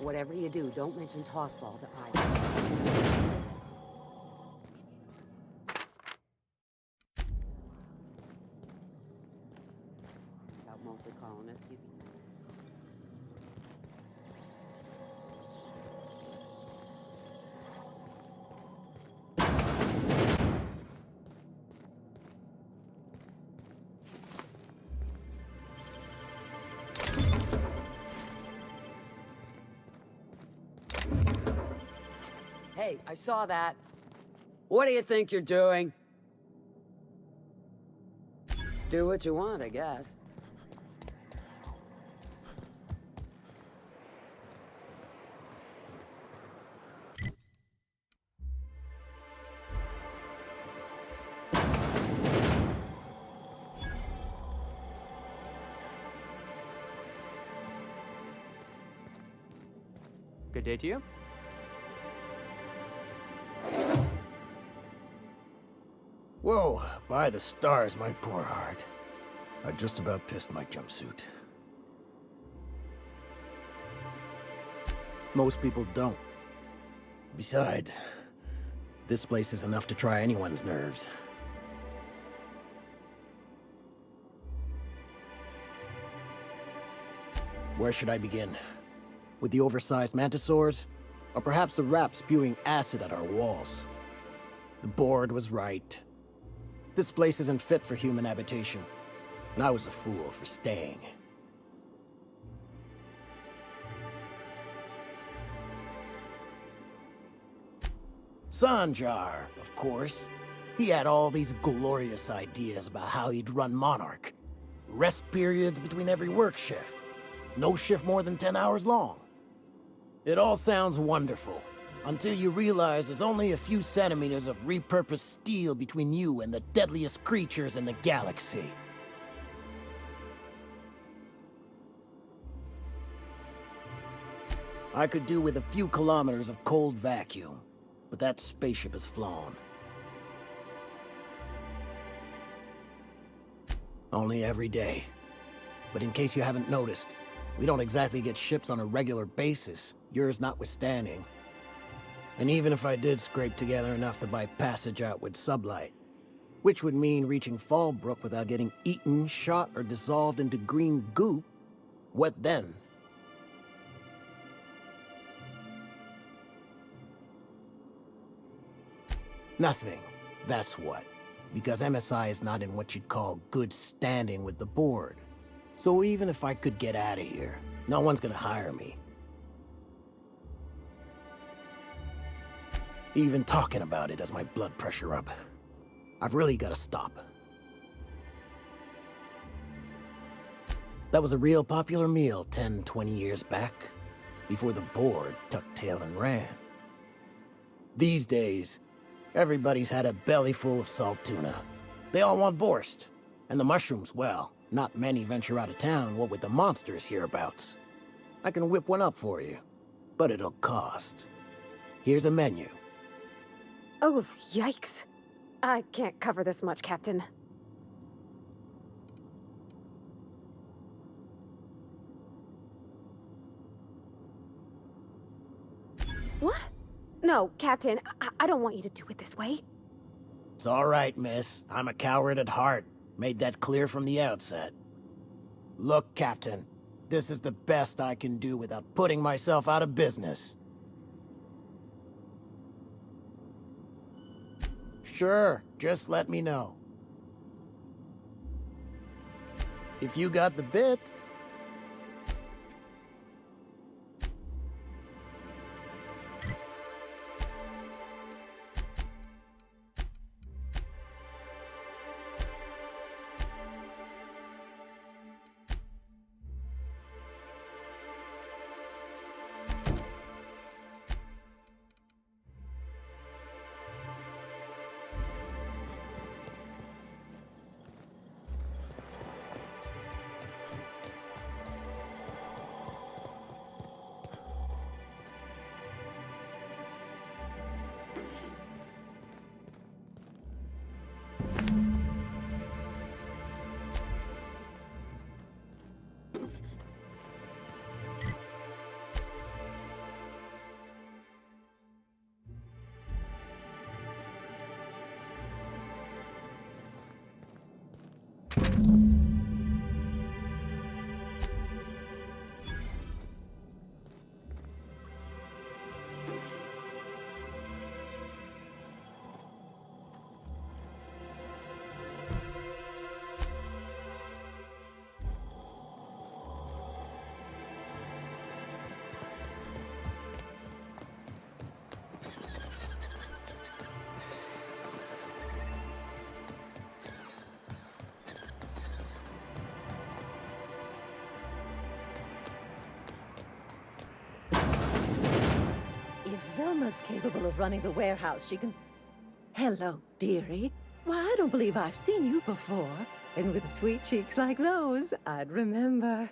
Whatever you do, don't mention tossball to either. About mostly colonists, you... Hey, I saw that. What do you think you're doing? Do what you want, I guess.
Good day to you.
Whoa, by the stars, my poor heart. I just about pissed my jumpsuit. Most people don't. Besides, this place is enough to try anyone's nerves. Where should I begin? With the oversized mantisaurs? Or perhaps the rap spewing acid at our walls? The board was right. This place isn't fit for human habitation, and I was a fool for staying. Sanjar, of course. He had all these glorious ideas about how he'd run Monarch. Rest periods between every work shift. No shift more than 10 hours long. It all sounds wonderful, until you realize there's only a few centimeters of repurposed steel between you and the deadliest creatures in the galaxy. I could do with a few kilometers of cold vacuum, but that spaceship has flown. Only every day. But in case you haven't noticed, we don't exactly get ships on a regular basis, yours notwithstanding. And even if I did scrape together enough to buy passage out with sublight, which would mean reaching Fallbrook without getting eaten, shot, or dissolved into green goop, what then? Nothing, that's what. Because MSI is not in what you'd call good standing with the board. So even if I could get out of here, no one's gonna hire me. Even talking about it has my blood pressure up. I've really gotta stop. That was a real popular meal 10, 20 years back, before the board tucked tail and ran. These days, everybody's had a belly full of salt tuna. They all want borscht. And the mushrooms, well, not many venture out of town, what with the monsters hereabouts. I can whip one up for you, but it'll cost. Here's a menu.
Oh, yikes. I can't cover this much, Captain. What? No, Captain, I don't want you to do it this way.
It's all right, miss. I'm a coward at heart. Made that clear from the outset. Look, Captain, this is the best I can do without putting myself out of business. Sure, just let me know. If you got the bit...
Velma's capable of running the warehouse, she can... Hello, dearie. Why, I don't believe I've seen you before. And with sweet cheeks like those, I'd remember.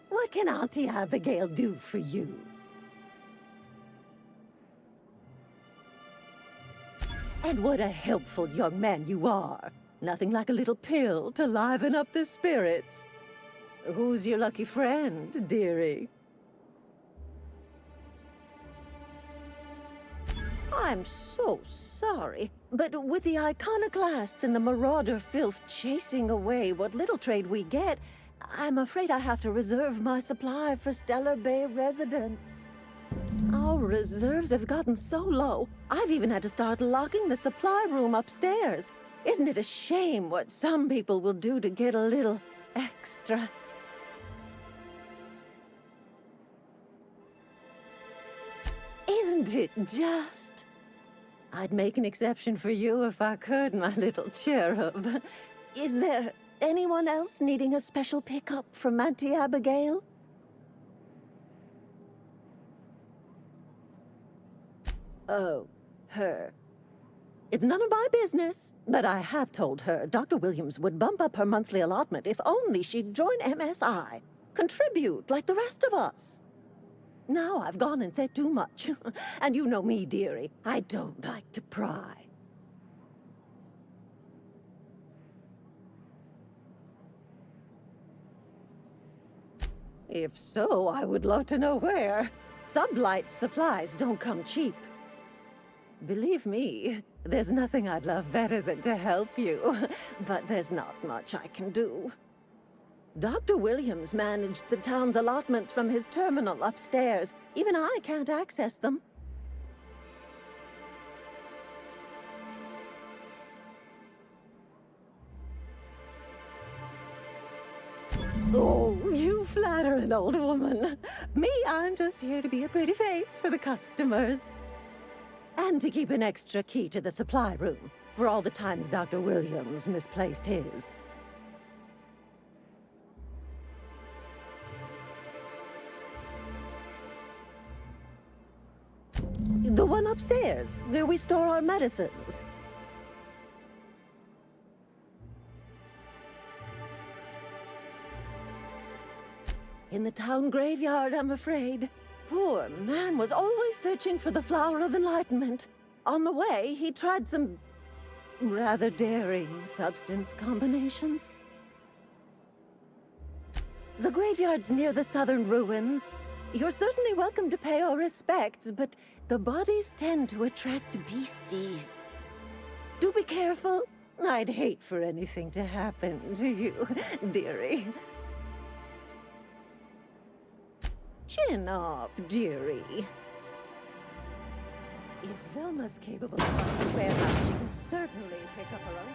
What can Auntie Abigail do for you? And what a helpful young man you are. Nothing like a little pill to liven up the spirits. Who's your lucky friend, dearie? I'm so sorry, but with the iconoclasts and the marauder filth chasing away what little trade we get, I'm afraid I have to reserve my supply for Stellar Bay residents. Our reserves have gotten so low, I've even had to start locking the supply room upstairs. Isn't it a shame what some people will do to get a little extra? Isn't it just? I'd make an exception for you if I could, my little cherub. Is there anyone else needing a special pickup from Auntie Abigail? Oh, her. It's none of my business, but I have told her Dr. Williams would bump up her monthly allotment if only she'd join MSI. Contribute like the rest of us. Now I've gone and said too much. And you know me, dearie. I don't like to pry. If so, I would love to know where. Sublight supplies don't come cheap. Believe me, there's nothing I'd love better than to help you. But there's not much I can do. Dr. Williams managed the town's allotments from his terminal upstairs. Even I can't access them. Oh, you flatter an old woman. Me, I'm just here to be a pretty face for the customers. And to keep an extra key to the supply room, for all the times Dr. Williams misplaced his. The one upstairs, where we store our medicines. In the town graveyard, I'm afraid. Poor man was always searching for the flower of enlightenment. On the way, he tried some rather daring substance combinations. The graveyard's near the southern ruins. You're certainly welcome to pay our respects, but the bodies tend to attract beasties. Do be careful. I'd hate for anything to happen to you, dearie. Chin up, dearie. If Velma's capable of running the warehouse, she can certainly pick up her own.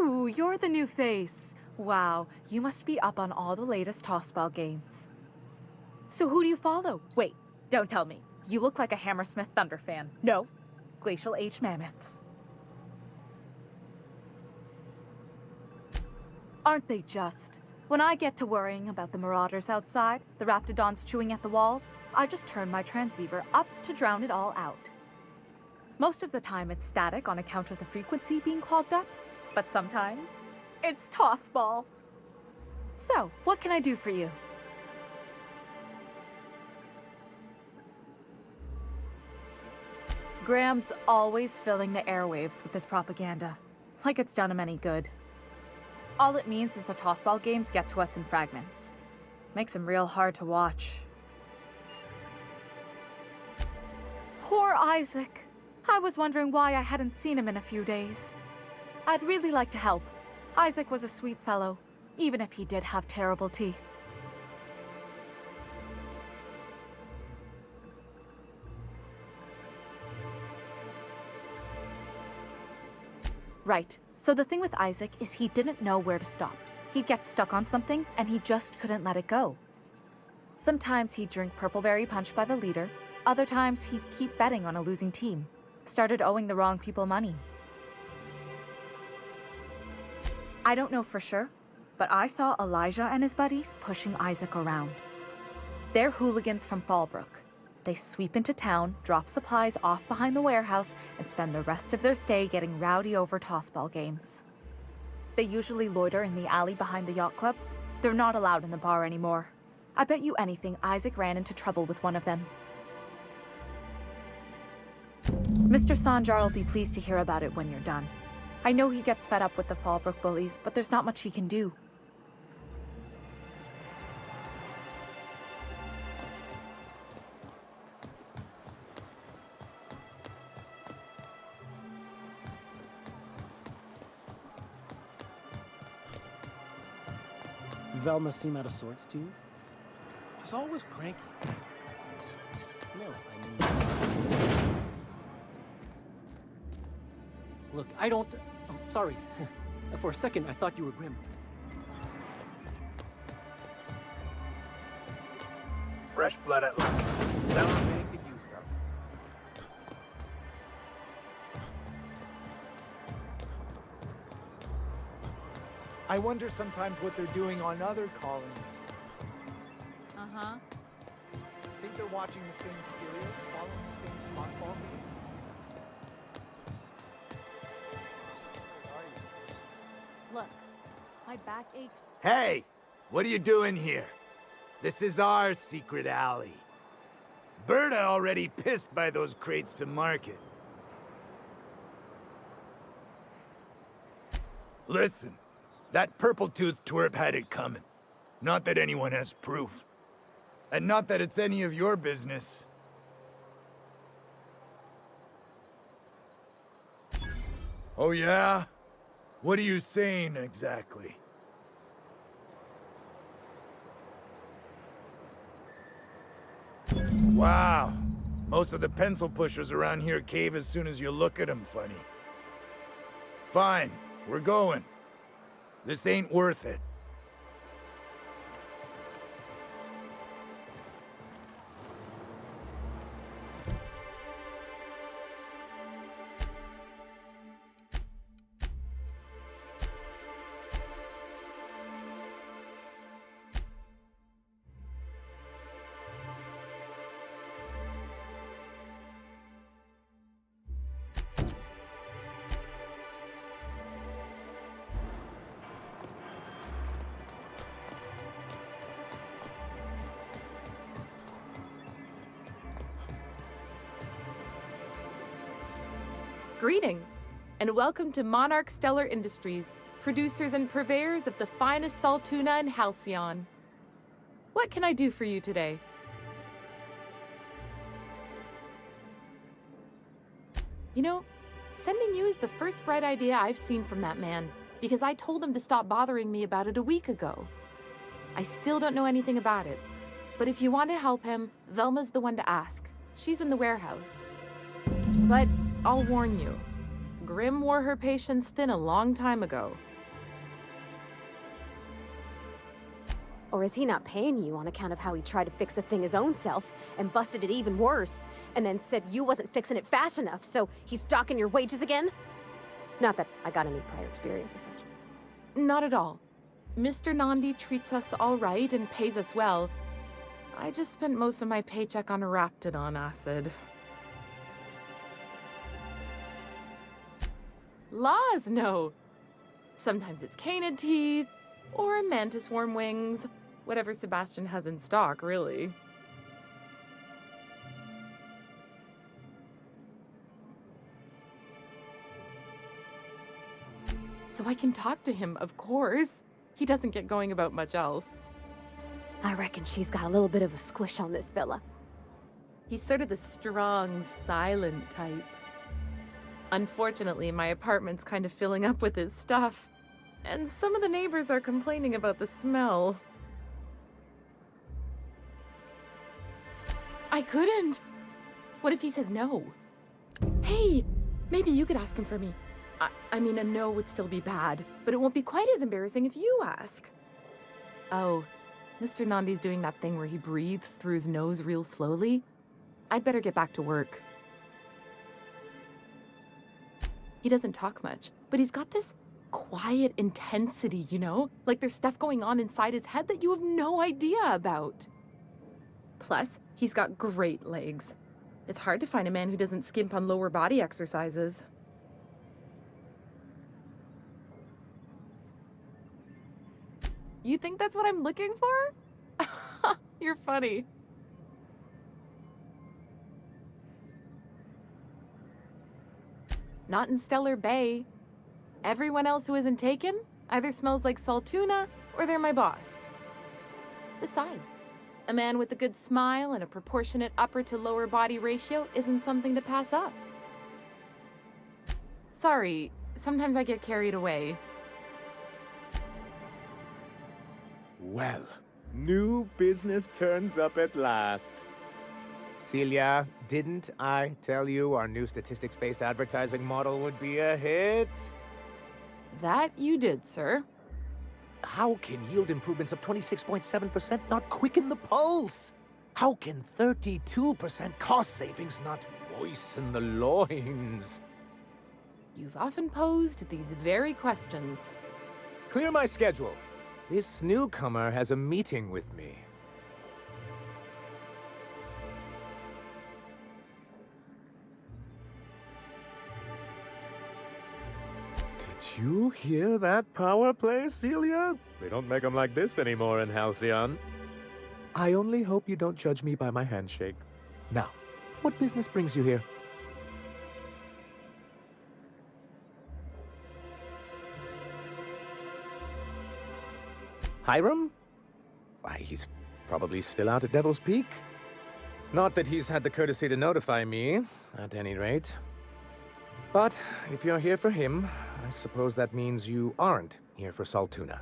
Ooh, you're the new face. Wow, you must be up on all the latest tossball games. So who do you follow? Wait, don't tell me. You look like a Hammersmith Thunder fan. No, Glacial Age Mammoths. Aren't they just? When I get to worrying about the marauders outside, the raptidons chewing at the walls, I just turn my transceiver up to drown it all out. Most of the time it's static on account of the frequency being clogged up, but sometimes it's tossball. So, what can I do for you? Graham's always filling the airwaves with his propaganda, like it's done him any good. All it means is the tossball games get to us in fragments. Makes them real hard to watch. Poor Isaac. I was wondering why I hadn't seen him in a few days. I'd really like to help. Isaac was a sweet fellow, even if he did have terrible teeth. Right. So the thing with Isaac is he didn't know where to stop. He'd get stuck on something, and he just couldn't let it go. Sometimes he'd drink Purpleberry Punch by the liter. Other times he'd keep betting on a losing team. Started owing the wrong people money. I don't know for sure, but I saw Elijah and his buddies pushing Isaac around. They're hooligans from Fallbrook. They sweep into town, drop supplies off behind the warehouse, and spend the rest of their stay getting rowdy over tossball games. They usually loiter in the alley behind the yacht club. They're not allowed in the bar anymore. I bet you anything Isaac ran into trouble with one of them. Mr. Sanjar will be pleased to hear about it when you're done. I know he gets fed up with the Fallbrook bullies, but there's not much he can do.
Velma seem out of sorts to you?
She's always cranky.
No, I mean...
Look, I don't... Oh, sorry. For a second, I thought you were Grim.
Fresh blood at last. Stellar Bay could use some. I wonder sometimes what they're doing on other colonies.
Uh-huh.
Think they're watching the same series, following the same tossball game?
Look, my back aches.
Hey! What are you doing here? This is our secret alley. Berta already pissed by those crates to market. Listen, that purple-toothed twerp had it coming. Not that anyone has proof. And not that it's any of your business. Oh yeah? What are you saying exactly? Wow. Most of the pencil pushers around here cave as soon as you look at them funny. Fine, we're going. This ain't worth it.
Greetings, and welcome to Monarch Stellar Industries, producers and purveyors of the finest salt tuna in Halcyon. What can I do for you today? You know, sending you is the first bright idea I've seen from that man, because I told him to stop bothering me about it a week ago. I still don't know anything about it, but if you want to help him, Velma's the one to ask. She's in the warehouse. But I'll warn you, Grim wore her patience thin a long time ago.
Or is he not paying you on account of how he tried to fix the thing his own self and busted it even worse, and then said you wasn't fixing it fast enough, so he's docking your wages again? Not that I got any prior experience with such.
Not at all. Mr. Nandi treats us all right and pays us well. I just spent most of my paycheck on Raptidon acid. Laws, no. Sometimes it's canid teeth, or mantis worm wings. Whatever Sebastian has in stock, really. So I can talk to him, of course. He doesn't get going about much else.
I reckon she's got a little bit of a squish on this fella.
He's sort of the strong, silent type. Unfortunately, my apartment's kind of filling up with his stuff, and some of the neighbors are complaining about the smell. I couldn't! What if he says no? Hey, maybe you could ask him for me. I mean, a no would still be bad, but it won't be quite as embarrassing if you ask. Oh, Mr. Nandi's doing that thing where he breathes through his nose real slowly. I'd better get back to work. He doesn't talk much, but he's got this quiet intensity, you know? Like there's stuff going on inside his head that you have no idea about. Plus, he's got great legs. It's hard to find a man who doesn't skimp on lower body exercises. You think that's what I'm looking for? You're funny. Not in Stellar Bay. Everyone else who isn't taken either smells like salt tuna or they're my boss. Besides, a man with a good smile and a proportionate upper to lower body ratio isn't something to pass up. Sorry, sometimes I get carried away.
Well, new business turns up at last. Celia, didn't I tell you our new statistics-based advertising model would be a hit?
That you did, sir.
How can yield improvements of 26.7% not quicken the pulse? How can 32% cost savings not moisten the loins?
You've often posed these very questions.
Clear my schedule. This newcomer has a meeting with me. Did you hear that power play, Celia? They don't make them like this anymore in Halcyon. I only hope you don't judge me by my handshake. Now, what business brings you here? Hiram? Why, he's probably still out at Devil's Peak. Not that he's had the courtesy to notify me, at any rate. But if you're here for him, I suppose that means you aren't here for Saltuna.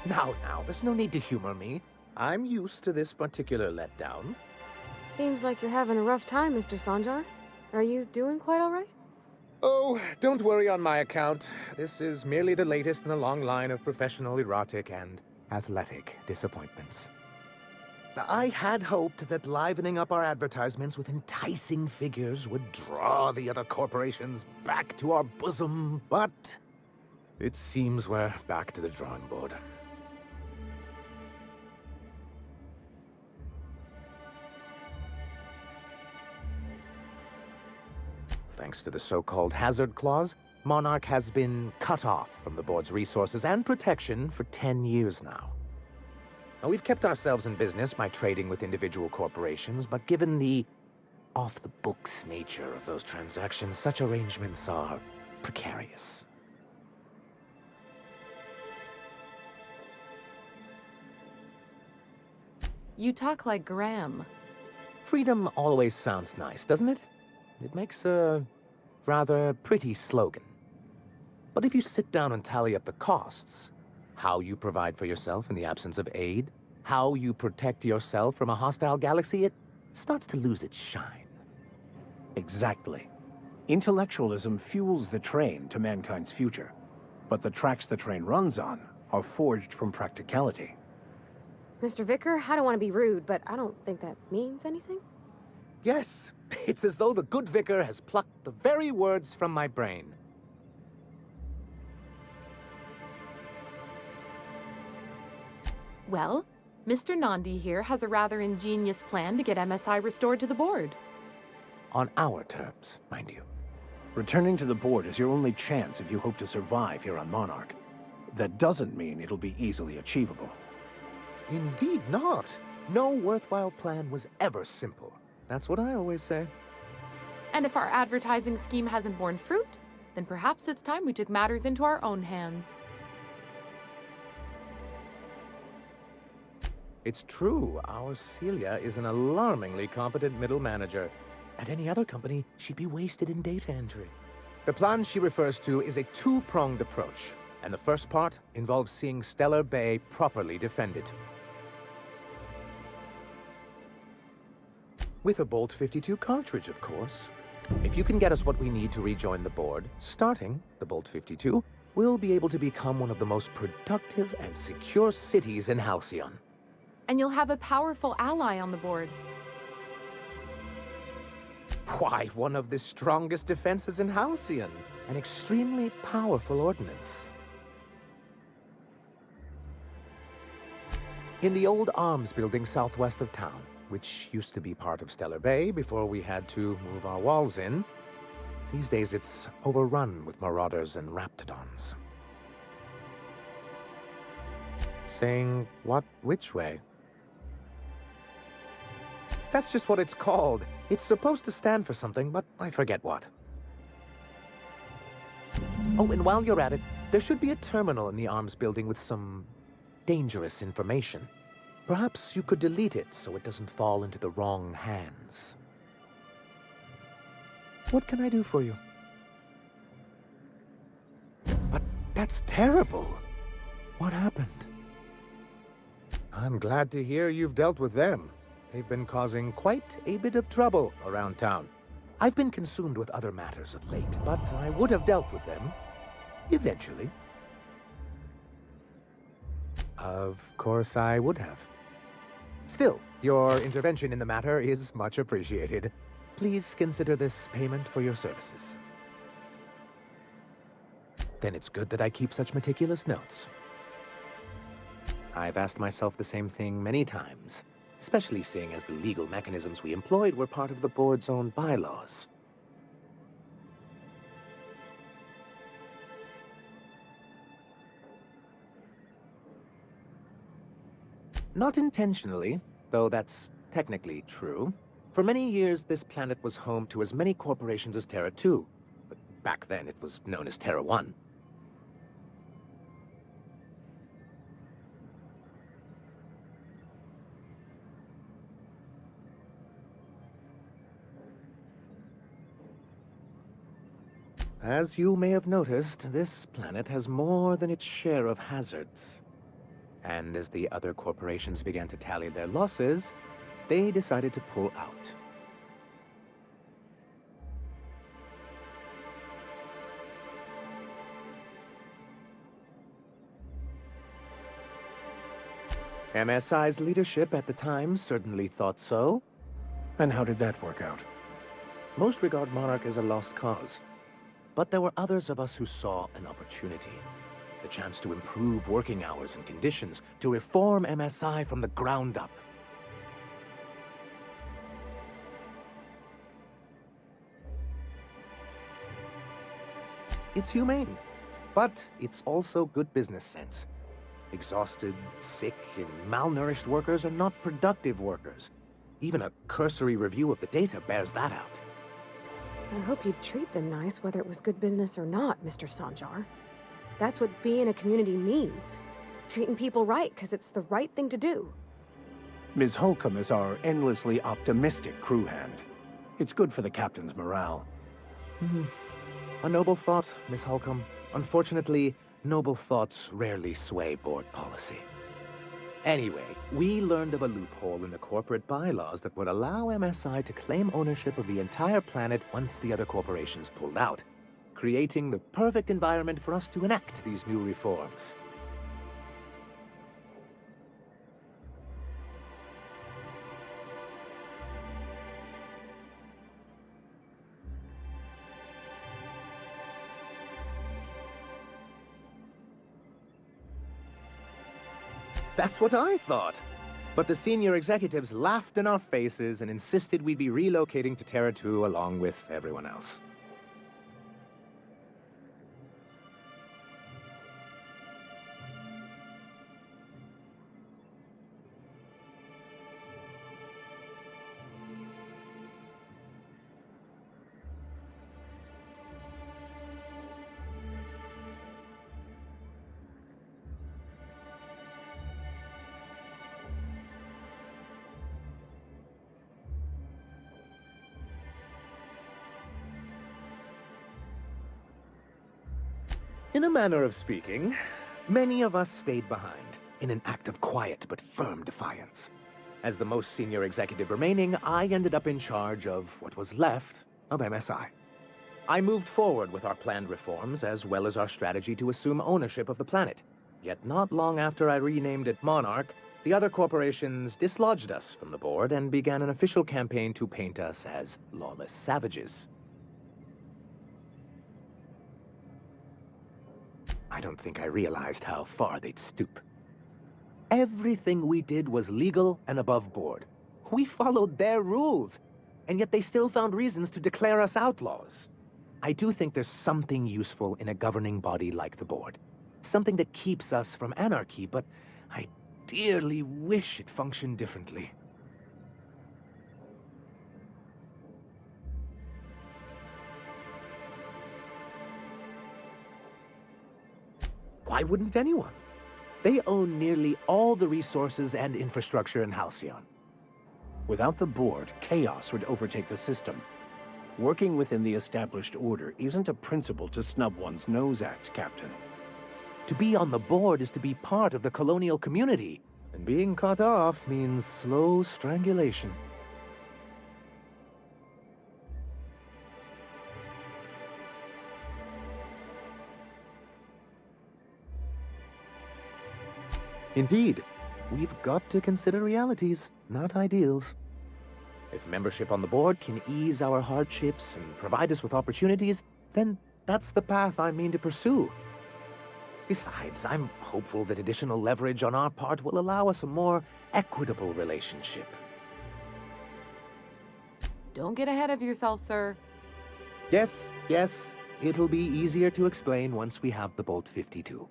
Now, there's no need to humor me. I'm used to this particular letdown.
Seems like you're having a rough time, Mr. Sanjar. Are you doing quite all right?
Oh, don't worry on my account. This is merely the latest in a long line of professional erotic and athletic disappointments. I had hoped that livening up our advertisements with enticing figures would draw the other corporations back to our bosom, but it seems we're back to the drawing board. Thanks to the so-called hazard clause, Monarch has been cut off from the board's resources and protection for 10 years now. Now, we've kept ourselves in business by trading with individual corporations, but given the off-the-books nature of those transactions, such arrangements are precarious.
You talk like Graham.
Freedom always sounds nice, doesn't it? It makes a rather pretty slogan. But if you sit down and tally up the costs, how you provide for yourself in the absence of aid, how you protect yourself from a hostile galaxy, it starts to lose its shine.
Exactly. Intellectualism fuels the train to mankind's future, but the tracks the train runs on are forged from practicality.
Mr. Vicar, I don't want to be rude, but I don't think that means anything.
Yes, it's as though the good vicar has plucked the very words from my brain.
Well, Mr. Nandi here has a rather ingenious plan to get MSI restored to the board.
On our terms, mind you.
Returning to the board is your only chance if you hope to survive here on Monarch. That doesn't mean it'll be easily achievable.
Indeed not. No worthwhile plan was ever simple. That's what I always say.
And if our advertising scheme hasn't borne fruit, then perhaps it's time we took matters into our own hands.
It's true, our Celia is an alarmingly competent middle manager. At any other company, she'd be wasted in data entry. The plan she refers to is a two-pronged approach, and the first part involves seeing Stellar Bay properly defended. With a Bolt 52 cartridge, of course. If you can get us what we need to rejoin the board, starting the Bolt 52, we'll be able to become one of the most productive and secure cities in Halcyon.
And you'll have a powerful ally on the board.
Why, one of the strongest defenses in Halcyon. An extremely powerful ordnance. In the old arms building southwest of town, which used to be part of Stellar Bay before we had to move our walls in, these days it's overrun with marauders and raptidons. Saying what which way? That's just what it's called. It's supposed to stand for something, but I forget what. Oh, and while you're at it, there should be a terminal in the arms building with some dangerous information. Perhaps you could delete it so it doesn't fall into the wrong hands. What can I do for you? But that's terrible. What happened? I'm glad to hear you've dealt with them. They've been causing quite a bit of trouble around town. I've been consumed with other matters of late, but I would have dealt with them eventually. Of course I would have. Still, your intervention in the matter is much appreciated. Please consider this payment for your services. Then it's good that I keep such meticulous notes. I've asked myself the same thing many times, especially seeing as the legal mechanisms we employed were part of the board's own bylaws. Not intentionally, though that's technically true. For many years, this planet was home to as many corporations as Terra 2, but back then it was known as Terra 1. As you may have noticed, this planet has more than its share of hazards. And as the other corporations began to tally their losses, they decided to pull out. MSI's leadership at the time certainly thought so.
And how did that work out?
Most regard Monarch as a lost cause. But there were others of us who saw an opportunity. The chance to improve working hours and conditions, to reform MSI from the ground up. It's humane, but it's also good business sense. Exhausted, sick, and malnourished workers are not productive workers. Even a cursory review of the data bears that out.
I hope you'd treat them nice, whether it was good business or not, Mr. Sanjar. That's what being a community means. Treating people right, because it's the right thing to do.
Ms. Holcomb is our endlessly optimistic crew hand. It's good for the captain's morale.
A noble thought, Miss Holcomb. Unfortunately, noble thoughts rarely sway board policy. Anyway, we learned of a loophole in the corporate bylaws that would allow MSI to claim ownership of the entire planet once the other corporations pulled out, creating the perfect environment for us to enact these new reforms. That's what I thought. But the senior executives laughed in our faces and insisted we'd be relocating to Terra 2 along with everyone else. In a manner of speaking, many of us stayed behind, in an act of quiet but firm defiance. As the most senior executive remaining, I ended up in charge of what was left of MSI. I moved forward with our planned reforms, as well as our strategy to assume ownership of the planet. Yet not long after I renamed it Monarch, the other corporations dislodged us from the board and began an official campaign to paint us as lawless savages. I don't think I realized how far they'd stoop. Everything we did was legal and above board. We followed their rules, and yet they still found reasons to declare us outlaws. I do think there's something useful in a governing body like the board. Something that keeps us from anarchy, but I dearly wish it functioned differently. Why wouldn't anyone? They own nearly all the resources and infrastructure in Halcyon.
Without the board, chaos would overtake the system. Working within the established order isn't a principle to snub one's nose at, Captain.
To be on the board is to be part of the colonial community, and being cut off means slow strangulation. Indeed, we've got to consider realities, not ideals. If membership on the board can ease our hardships and provide us with opportunities, then that's the path I mean to pursue. Besides, I'm hopeful that additional leverage on our part will allow us a more equitable relationship.
Don't get ahead of yourself, sir.
Yes, it'll be easier to explain once we have the Bolt 52.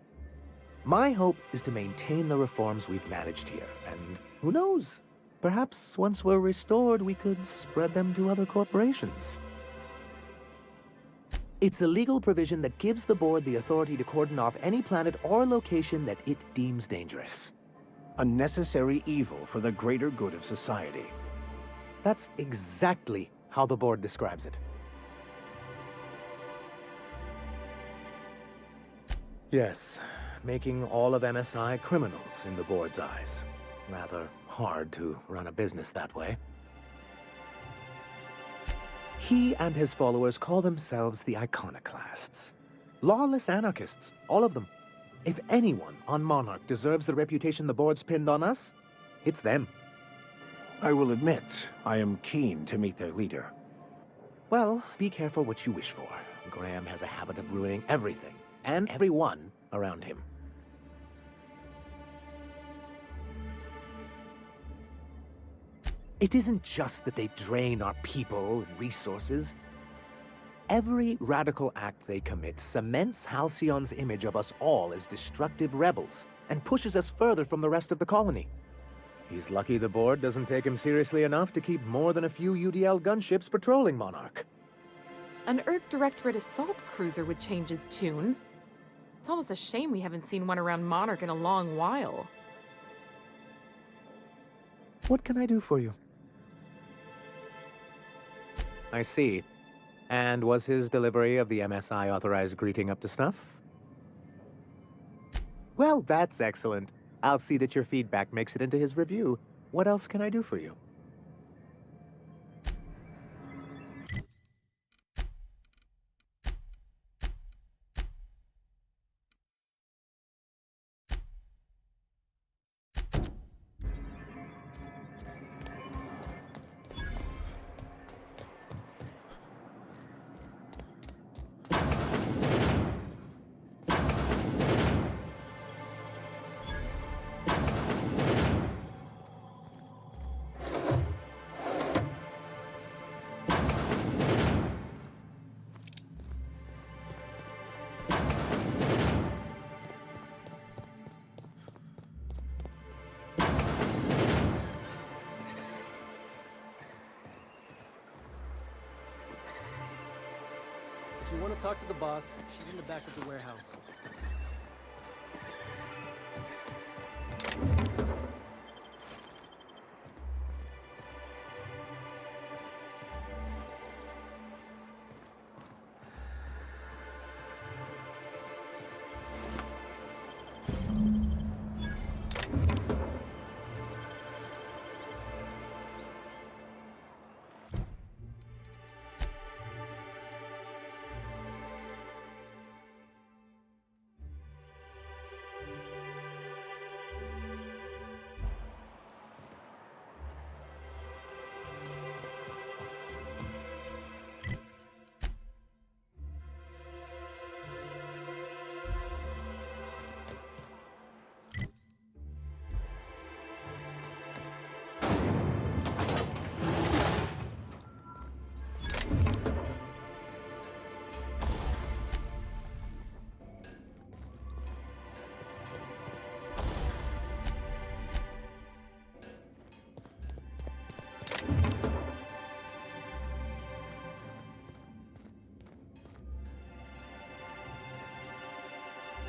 My hope is to maintain the reforms we've managed here, and who knows? Perhaps once we're restored, we could spread them to other corporations. It's a legal provision that gives the board the authority to cordon off any planet or location that it deems dangerous.
A necessary evil for the greater good of society.
That's exactly how the board describes it. Yes, making all of MSI criminals in the board's eyes. Rather hard to run a business that way. He and his followers call themselves the Iconoclasts. Lawless anarchists, all of them. If anyone on Monarch deserves the reputation the board's pinned on us, it's them.
I will admit, I am keen to meet their leader.
Well, be careful what you wish for. Graham has a habit of ruining everything, and everyone around him. It isn't just that they drain our people and resources. Every radical act they commit cements Halcyon's image of us all as destructive rebels and pushes us further from the rest of the colony. He's lucky the board doesn't take him seriously enough to keep more than a few UDL gunships patrolling Monarch.
An Earth Directorate assault cruiser would change his tune. It's almost a shame we haven't seen one around Monarch in a long while.
What can I do for you? I see. And was his delivery of the MSI authorized greeting up to snuff? Well, that's excellent. I'll see that your feedback makes it into his review. What else can I do for you?
If you want to talk to the boss, she's in the back of the warehouse.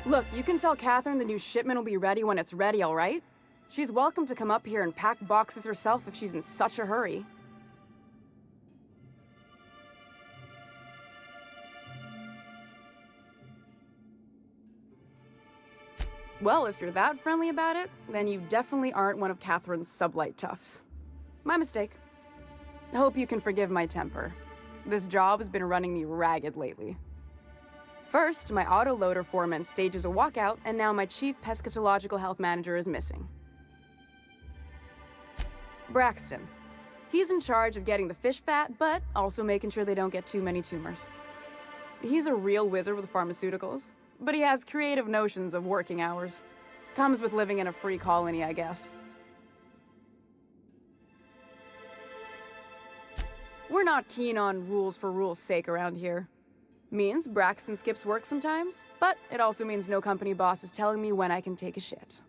Look, you can tell Catherine the new shipment will be ready when it's ready, all right? She's welcome to come up here and pack boxes herself if she's in such a hurry. Well, if you're that friendly about it, then you definitely aren't one of Catherine's sublight toughs. My mistake. I hope you can forgive my temper. This job has been running me ragged lately. First, my autoloader foreman stages a walkout, and now my chief pescatological health manager is missing. Braxton. He's in charge of getting the fish fat, but also making sure they don't get too many tumors. He's a real wizard with pharmaceuticals, but he has creative notions of working hours. Comes with living in a free colony, I guess. We're not keen on rules for rules' sake around here. Means Braxton skips work sometimes, but it also means no company boss is telling me when I can take a shit.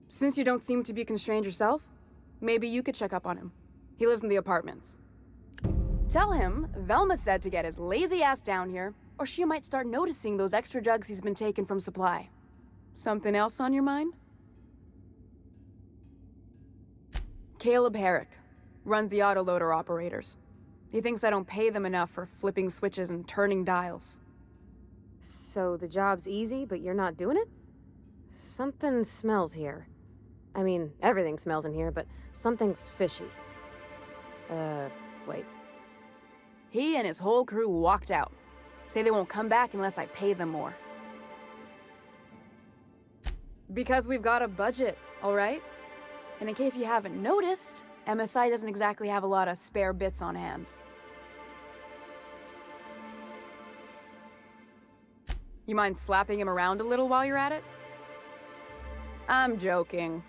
Since you don't seem to be constrained yourself, maybe you could check up on him. He lives in the apartments. Tell him Velma said to get his lazy ass down here, or she might start noticing those extra jugs he's been taking from supply. Something else on your mind? Caleb Herrick runs the autoloader operators. He thinks I don't pay them enough for flipping switches and turning dials.
So the job's easy, but you're not doing it? Something smells here. I mean, everything smells in here, but something's fishy. Wait.
He and his whole crew walked out. Say they won't come back unless I pay them more. Because we've got a budget, all right? And in case you haven't noticed, MSI doesn't exactly have a lot of spare bits on hand. You mind slapping him around a little while you're at it? I'm joking.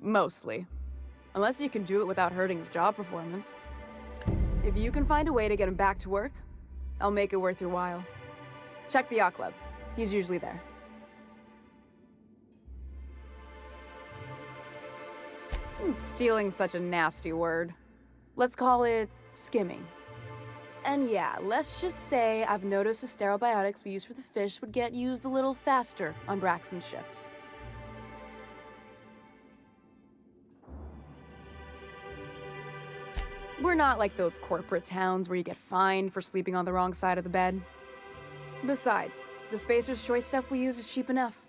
Mostly. Unless you can do it without hurting his job performance. If you can find a way to get him back to work, I'll make it worth your while. Check the yacht club. He's usually there. Stealing's such a nasty word. Let's call it skimming. And yeah, let's just say I've noticed the sterile biotics we use for the fish would get used a little faster on Braxton's shifts. We're not like those corporate towns where you get fined for sleeping on the wrong side of the bed. Besides, the Spacer's Choice stuff we use is cheap enough.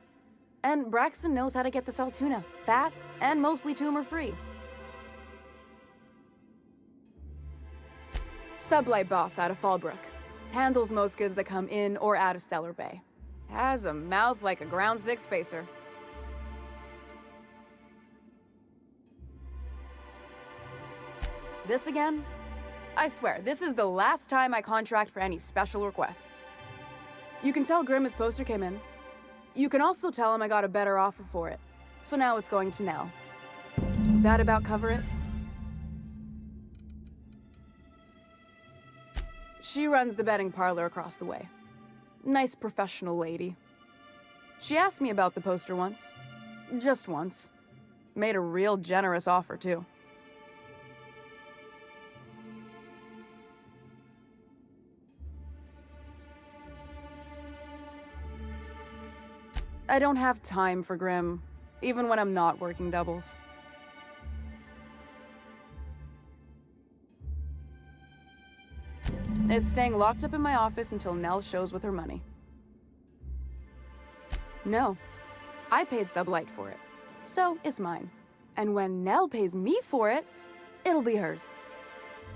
And Braxton knows how to get the salt tuna, fat, and mostly tumor-free. Sublight boss out of Fallbrook. Handles most goods that come in or out of Stellar Bay. Has a mouth like a Ground 6 spacer. This again? I swear, this is the last time I contract for any special requests. You can tell Grimm his poster came in. You can also tell him I got a better offer for it. So now it's going to Nell. That about cover it? She runs the betting parlor across the way. Nice professional lady. She asked me about the poster once. Just once. Made a real generous offer, too. I don't have time for Grim, even when I'm not working doubles. It's staying locked up in my office until Nell shows with her money. No, I paid Sublight for it, so it's mine. And when Nell pays me for it, it'll be hers.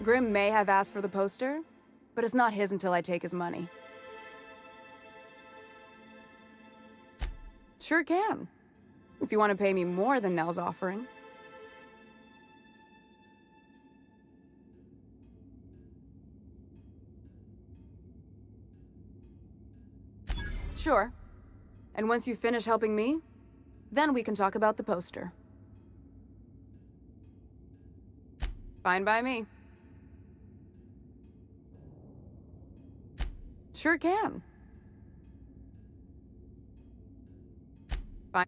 Grim may have asked for the poster, but it's not his until I take his money. Sure can, if you want to pay me more than Nell's offering. Sure. And once you finish helping me, then we can talk about the poster. Fine by me. Sure can. Fine.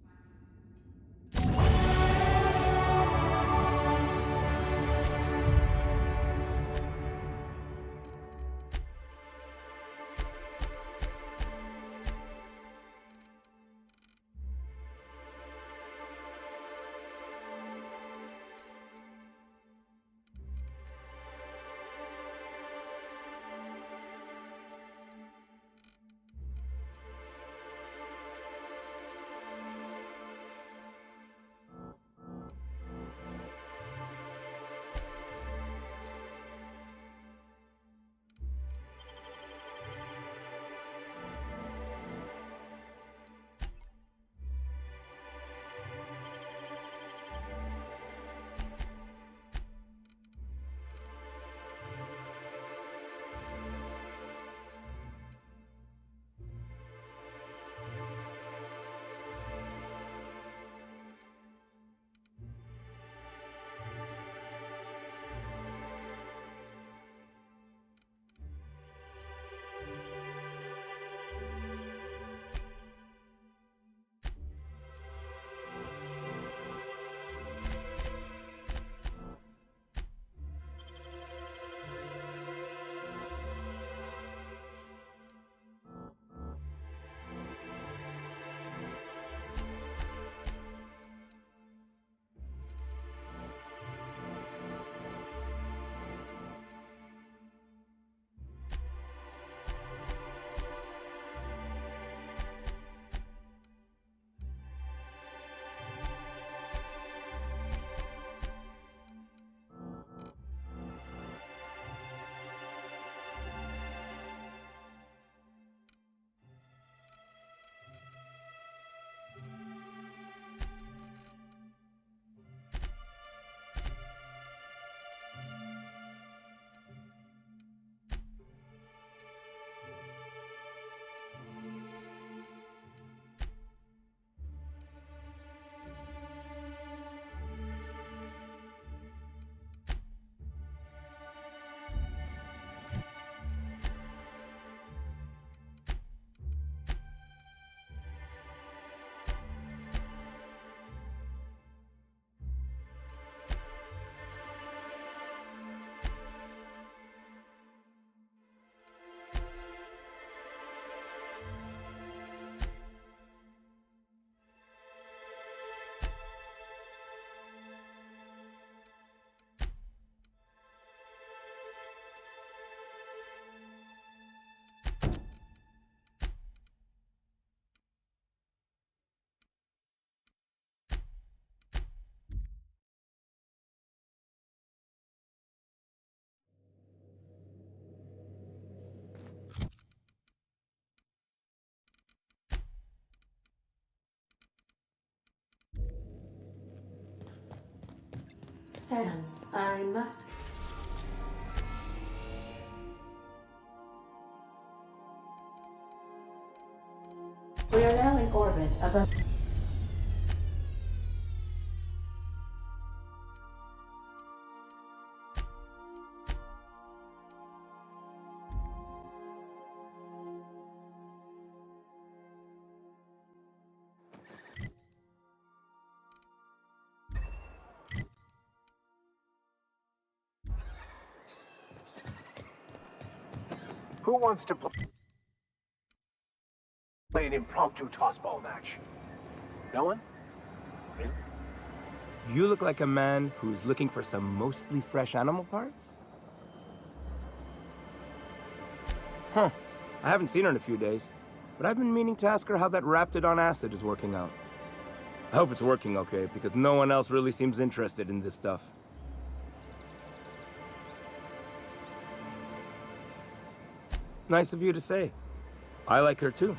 Sam, I must... We are now in orbit above...
Who wants to play? Play an impromptu tossball match. No one? Really?
You look like a man who's looking for some mostly fresh animal parts? Huh. I haven't seen her in a few days, but I've been meaning to ask her how that Raptidon acid is working out. I hope it's working okay, because no one else really seems interested in this stuff. Nice of you to say. I like her too.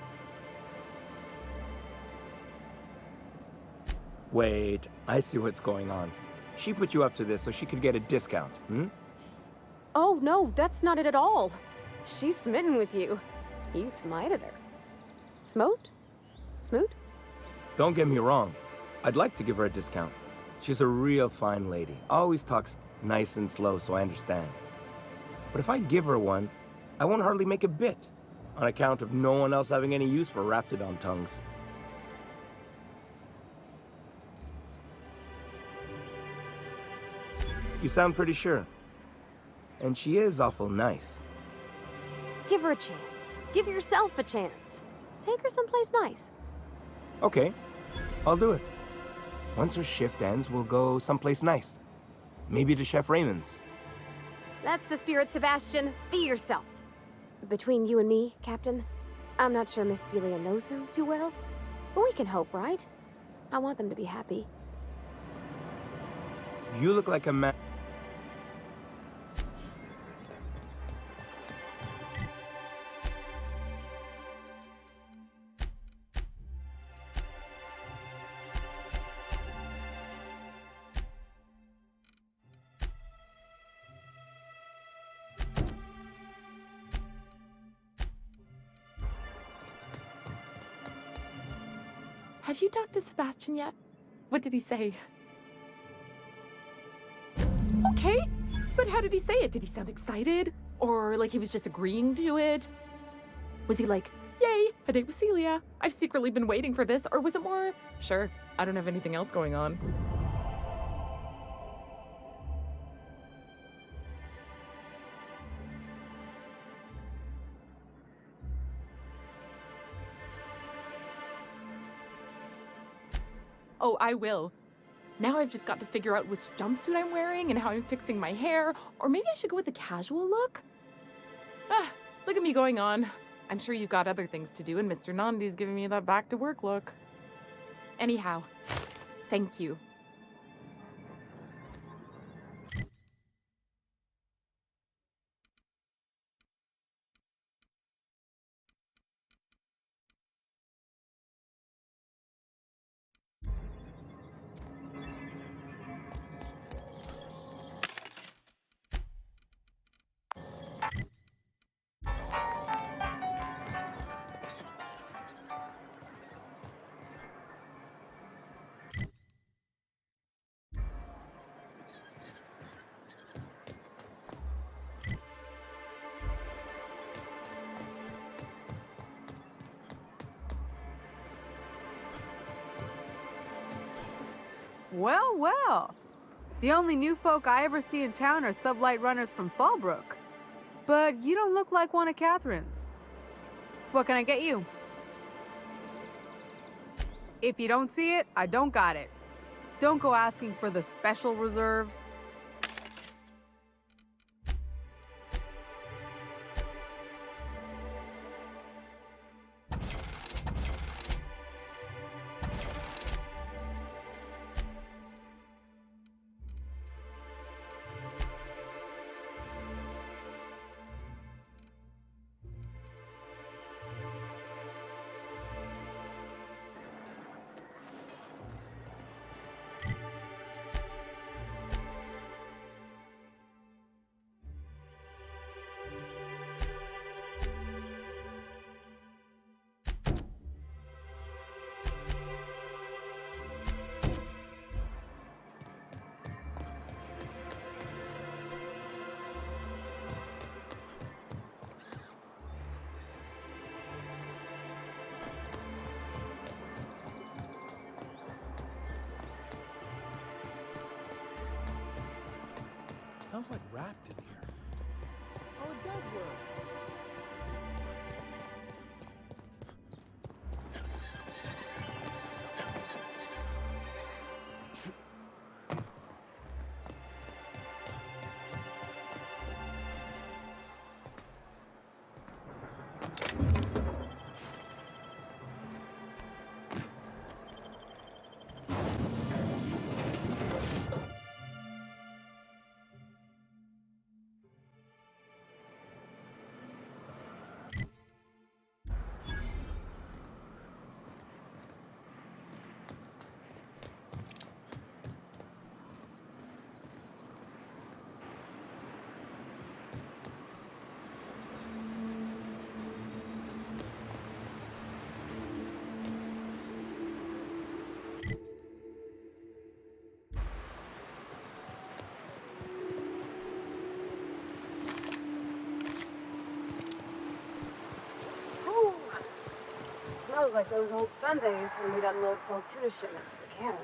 Wait, I see what's going on. She put you up to this so she could get a discount, hmm?
Oh, no, that's not it at all. She's smitten with you. You smited her. Smote? Smoot?
Don't get me wrong. I'd like to give her a discount. She's a real fine lady. Always talks nice and slow, so I understand. But if I give her one, I won't hardly make a bit, on account of no one else having any use for Raptidon tongues. You sound pretty sure. And she is awful nice.
Give her a chance. Give yourself a chance. Take her someplace nice.
Okay, I'll do it. Once her shift ends, we'll go someplace nice. Maybe to Chef Raymond's.
That's the spirit, Sebastian. Be yourself. Between you and me, Captain, I'm not sure Miss Celia knows him too well, but we can hope, right? I want them to be happy.
You look like a man.
Have you talked to Sebastian yet? What did he say? Okay, but how did he say it? Did he sound excited? Or like he was just agreeing to it? Was he like, yay, a date with Celia? I've secretly been waiting for this. Or was it more, sure, I don't have anything else going on? Oh, I will. Now I've just got to figure out which jumpsuit I'm wearing and how I'm fixing my hair, or maybe I should go with a casual look? Ah, look at me going on. I'm sure you've got other things to do, and Mr. Nandi's giving me that back-to-work look. Anyhow, thank you.
Well, well. The only new folk I ever see in town are sublight runners from Fallbrook. But you don't look like one of Catherine's. What can I get you? If you don't see it, I don't got it. Don't go asking for the special reserve.
Smells like wrapped in here.
Oh, it does work.
smells like those old Sundays when we'd unload salt tuna shipments at the cannery.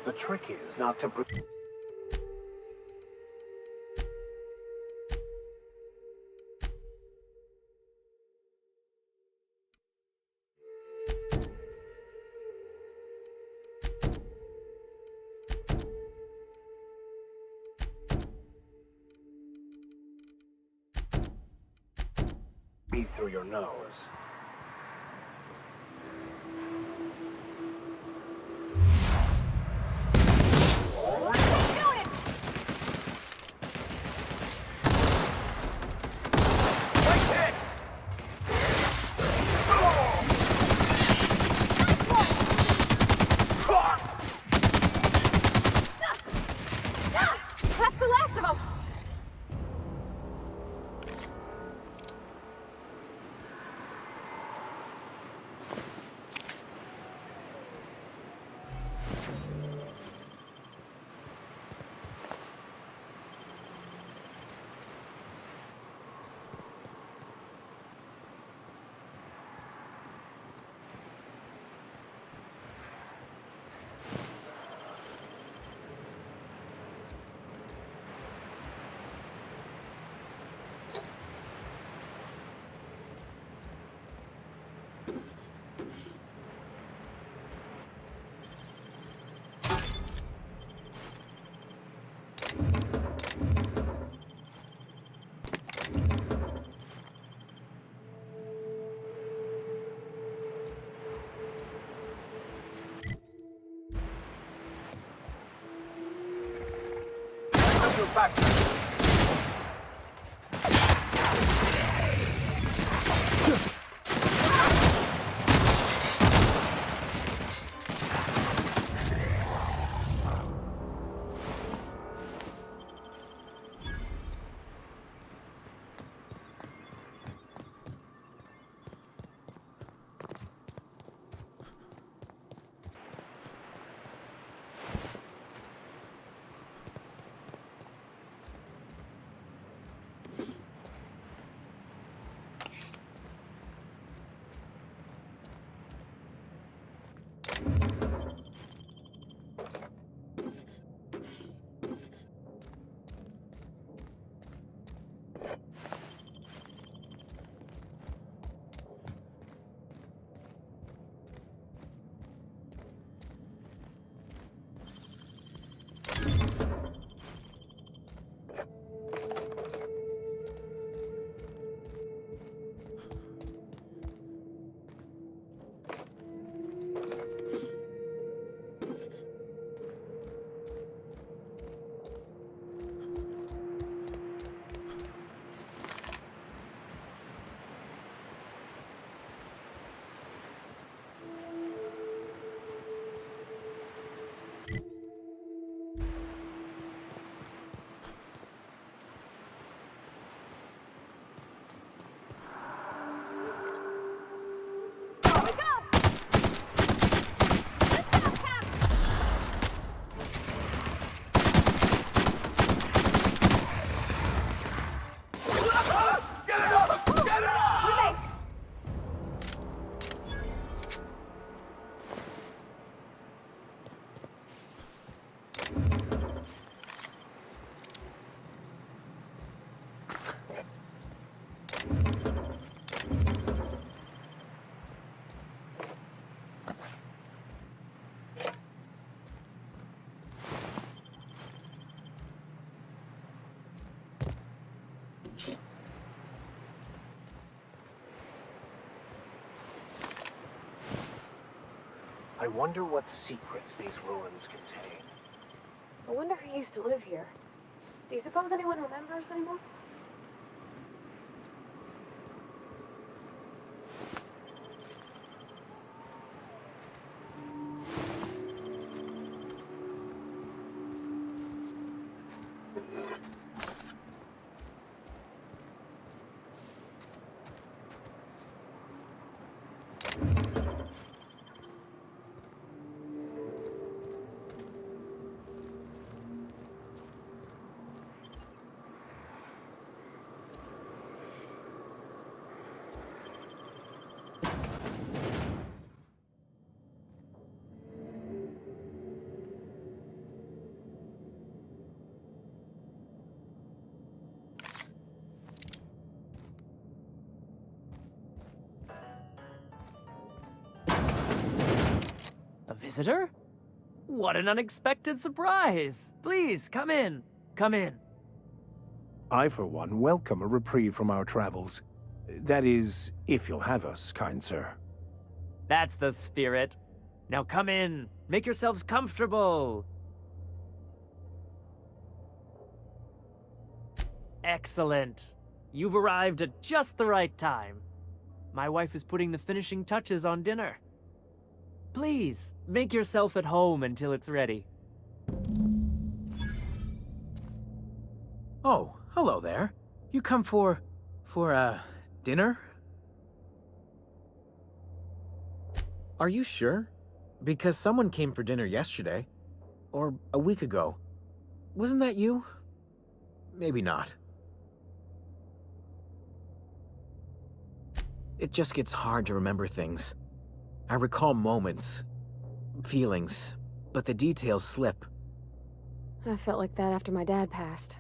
The trick is not to... breathe through your nose.
That's the last of them!
Back. I wonder what secrets these ruins contain.
I wonder who used to live here. Do you suppose anyone remembers anymore?
visitor? What an unexpected surprise! Please, come in. Come in.
I, for one, welcome a reprieve from our travels. That is, if you'll have us, kind sir.
That's the spirit. Now come in. Make yourselves comfortable. Excellent. You've arrived at just the right time. My wife is putting the finishing touches on dinner. Please, make yourself at home until it's ready.
Oh, hello there. You come for dinner? Are you sure? Because someone came for dinner yesterday. Or a week ago. Wasn't that you? Maybe not. It just gets hard to remember things. I recall moments, feelings, but the details slip.
I felt like that after my dad passed.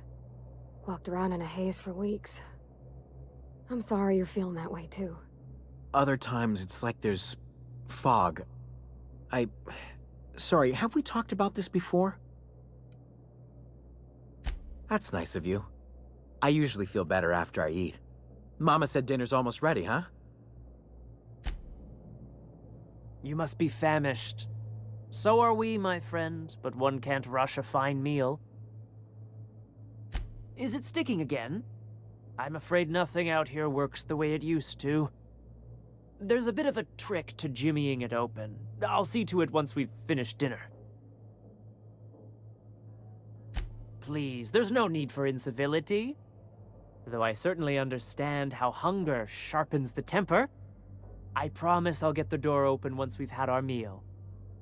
Walked around in a haze for weeks. I'm sorry you're feeling that way too.
Other times it's like there's fog. Sorry, have we talked about this before? That's nice of you. I usually feel better after I eat. Mama said dinner's almost ready, huh?
You must be famished. So are we, my friend, but one can't rush a fine meal. Is it sticking again? I'm afraid nothing out here works the way it used to. There's a bit of a trick to jimmying it open. I'll see to it once we've finished dinner. Please, there's no need for incivility. Though I certainly understand how hunger sharpens the temper. I promise I'll get the door open once we've had our meal.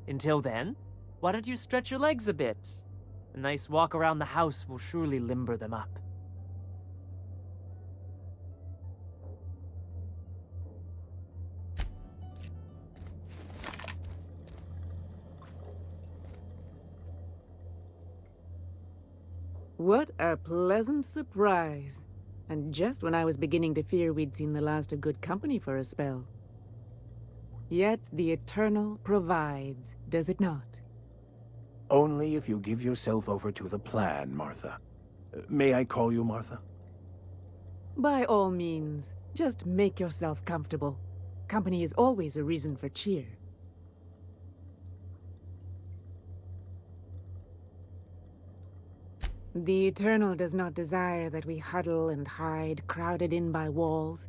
Until then, why don't you stretch your legs a bit? A nice walk around the house will surely limber them up.
What a pleasant surprise. And just when I was beginning to fear we'd seen the last of good company for a spell. Yet the Eternal provides, does it not?
Only if you give yourself over to the plan, Martha. May I call you Martha?
By all means, just make yourself comfortable. Company is always a reason for cheer. The Eternal does not desire that we huddle and hide, crowded in by walls.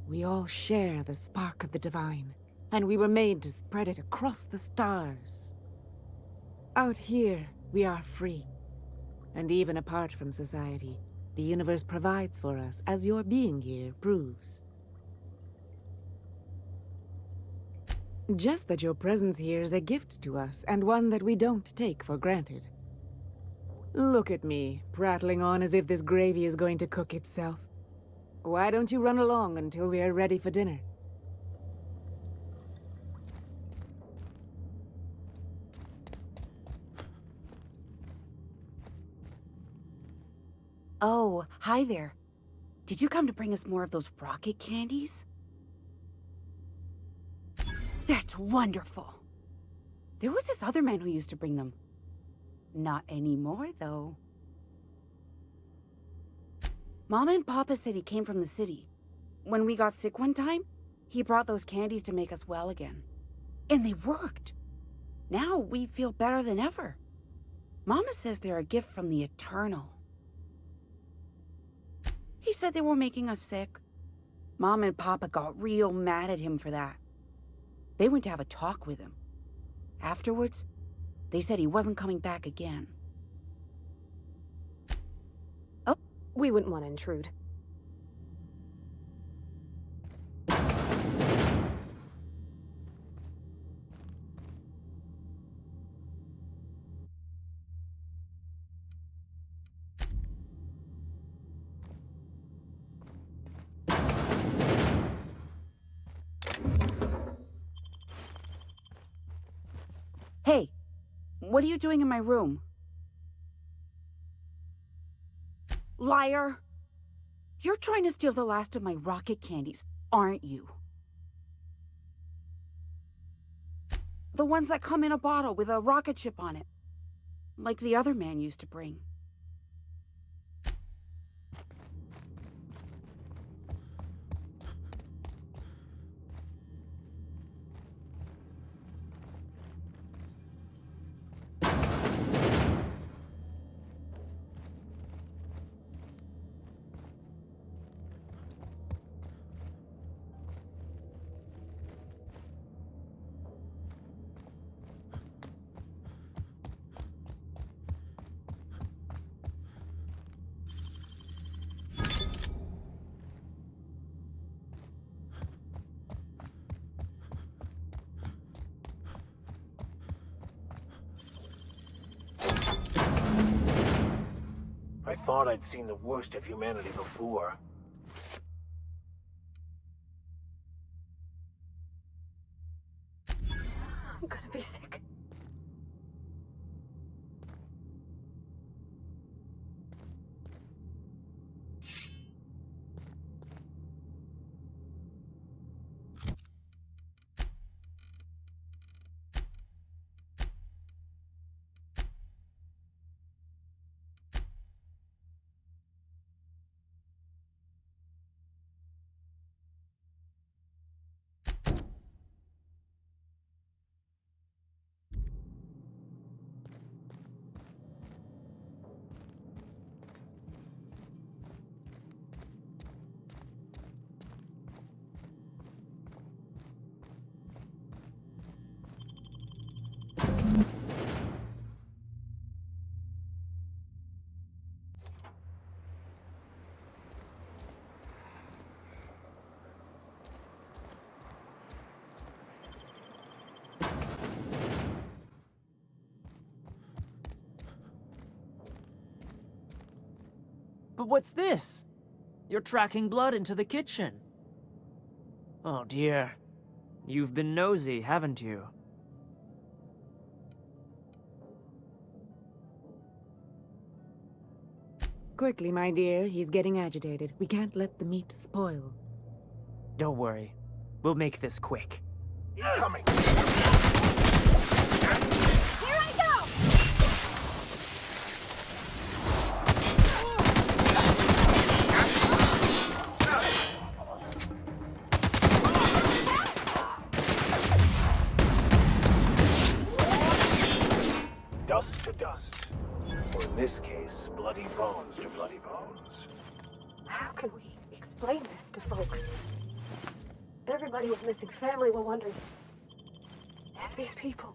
We all share the spark of the divine, and we were made to spread it across the stars. Out here, we are free. And even apart from society, the universe provides for us, as your being here proves. Just that your presence here is a gift to us, and one that we don't take for granted. Look at me, prattling on as if this gravy is going to cook itself. Why don't you run along until we are ready for dinner?
Oh, hi there. Did you come to bring us more of those rocket candies? That's wonderful. There was this other man who used to bring them. Not anymore, though. Mama and Papa said he came from the city. When we got sick one time, he brought those candies to make us well again. And they worked. Now we feel better than ever. Mama says they're a gift from the Eternal. He said they were making us sick. Mom and Papa got real mad at him for that. They went to have a talk with him. Afterwards, they said he wasn't coming back again.
Oh, we wouldn't want to intrude.
Hey, what are you doing in my room? Liar! You're trying to steal the last of my rocket candies, aren't you? The ones that come in a bottle with a rocket ship on it. Like the other man used to bring.
I thought I'd seen the worst of humanity before.
I'm gonna be sick.
But what's this? You're tracking blood into the kitchen. Oh dear. You've been nosy, haven't you?
Quickly, my dear. He's getting agitated. We can't let the meat spoil.
Don't worry. We'll make this quick.
Incoming!
Here I go!
Dust to dust. Or in this case, bloody bones to bloody bones.
How can we explain this to folks? Everybody with missing family will wonder if these people.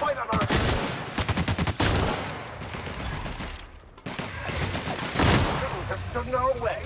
Fight on Earth! Rebels have stood in our way.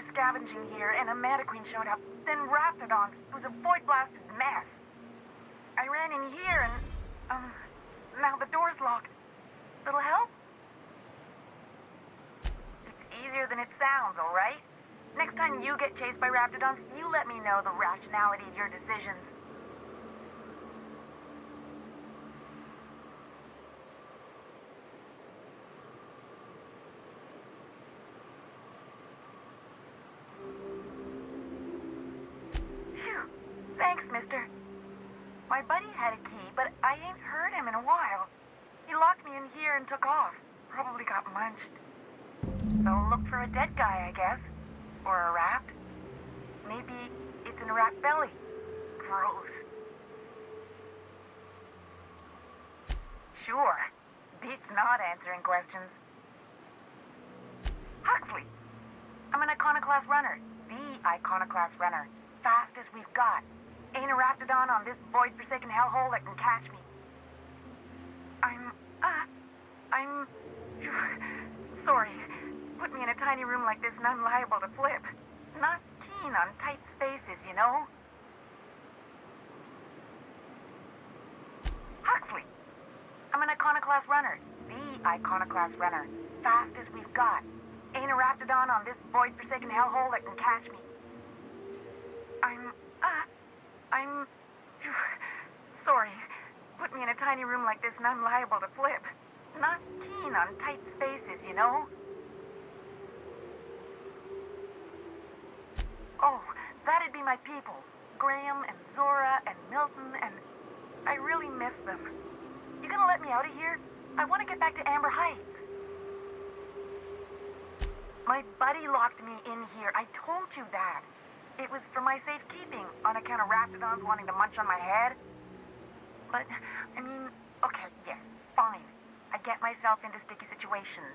were scavenging here, and a Mantiqueen showed up. Then Raptidons. It was a void-blasted mess. I ran in here, and, now the door's locked. Little help? It's easier than it sounds, all right? Next time you get chased by Raptidons, you let me know the rationality of your decisions. Phew. Thanks, mister. My buddy had a key, but I ain't heard him in a while. He locked me in here and took off. Probably got munched. So look for a dead guy, I guess. Or a rat. Maybe it's in a rat belly. Gross. Sure. Beats not answering questions. Huxley. I'm an Iconoclast runner. The Iconoclast runner. Fastest we've got. Ain't a Raptidon on this void-forsaken hellhole that can catch me. I'm sorry. Put me in a tiny room like this and I'm liable to flip. Not keen on tight spaces, you know? Huxley. I'm an Iconoclast runner. The Iconoclast runner. Fastest we've got. Ain't a Raptidon on this void-forsaken hellhole that can catch me. I'm sorry. Put me in a tiny room like this and I'm liable to flip. Not keen on tight spaces, you know? Oh, that'd be my people. Graham and Zora and Milton and... I really miss them. You gonna let me out of here? I want to get back to Amber Heights. My buddy locked me in here. I told you that. It was for my safekeeping, on account of Raptidons wanting to munch on my head. But, I mean, okay, yes, fine. I get myself into sticky situations.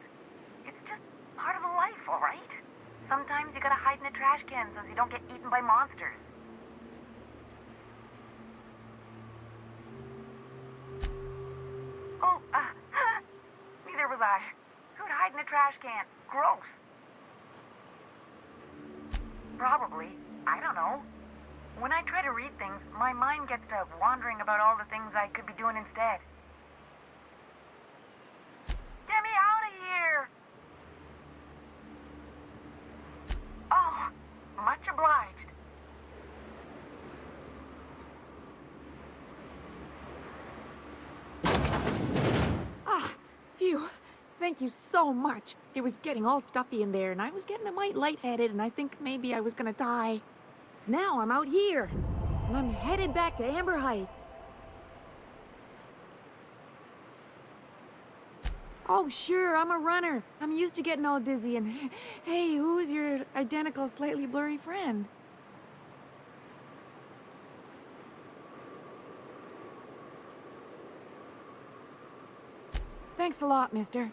It's just part of the life, all right? Sometimes you gotta hide in a trash can so you don't get eaten by monsters. Oh, neither was I. Who'd hide in a trash can? Gross. Probably. I don't know. When I try to read things, my mind gets to wandering about all the things I could be doing instead. Get me out of here! Oh, much obliged.
Ah, phew. Thank you so much. It was getting all stuffy in there, and I was getting a mite lightheaded, and I think maybe I was gonna die. Now I'm out here, and I'm headed back to Amber Heights. Oh, sure, I'm a runner. I'm used to getting all dizzy, and hey, who's your identical, slightly blurry friend? Thanks a lot, mister.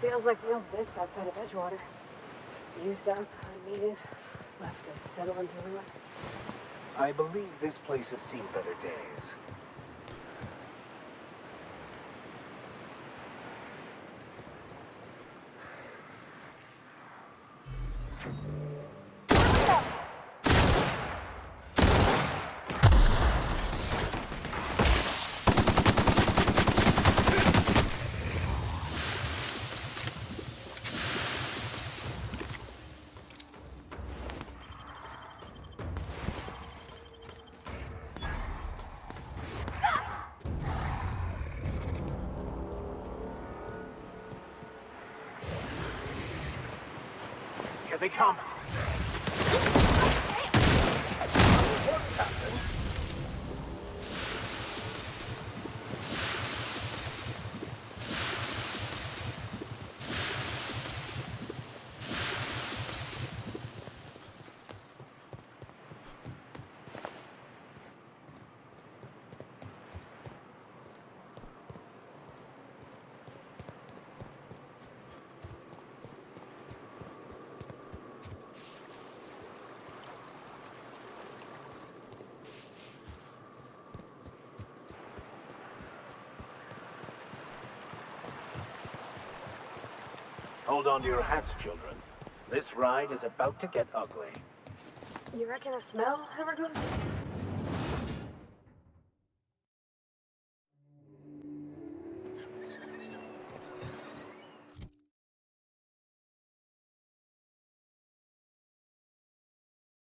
Feels like the old bits outside of Edgewater. Used up, unneeded, left to settle into ruin.
I believe this place has seen better days. Here they come. Hold on to your hats, children. This ride is about to get ugly.
You reckon a smell ever goes?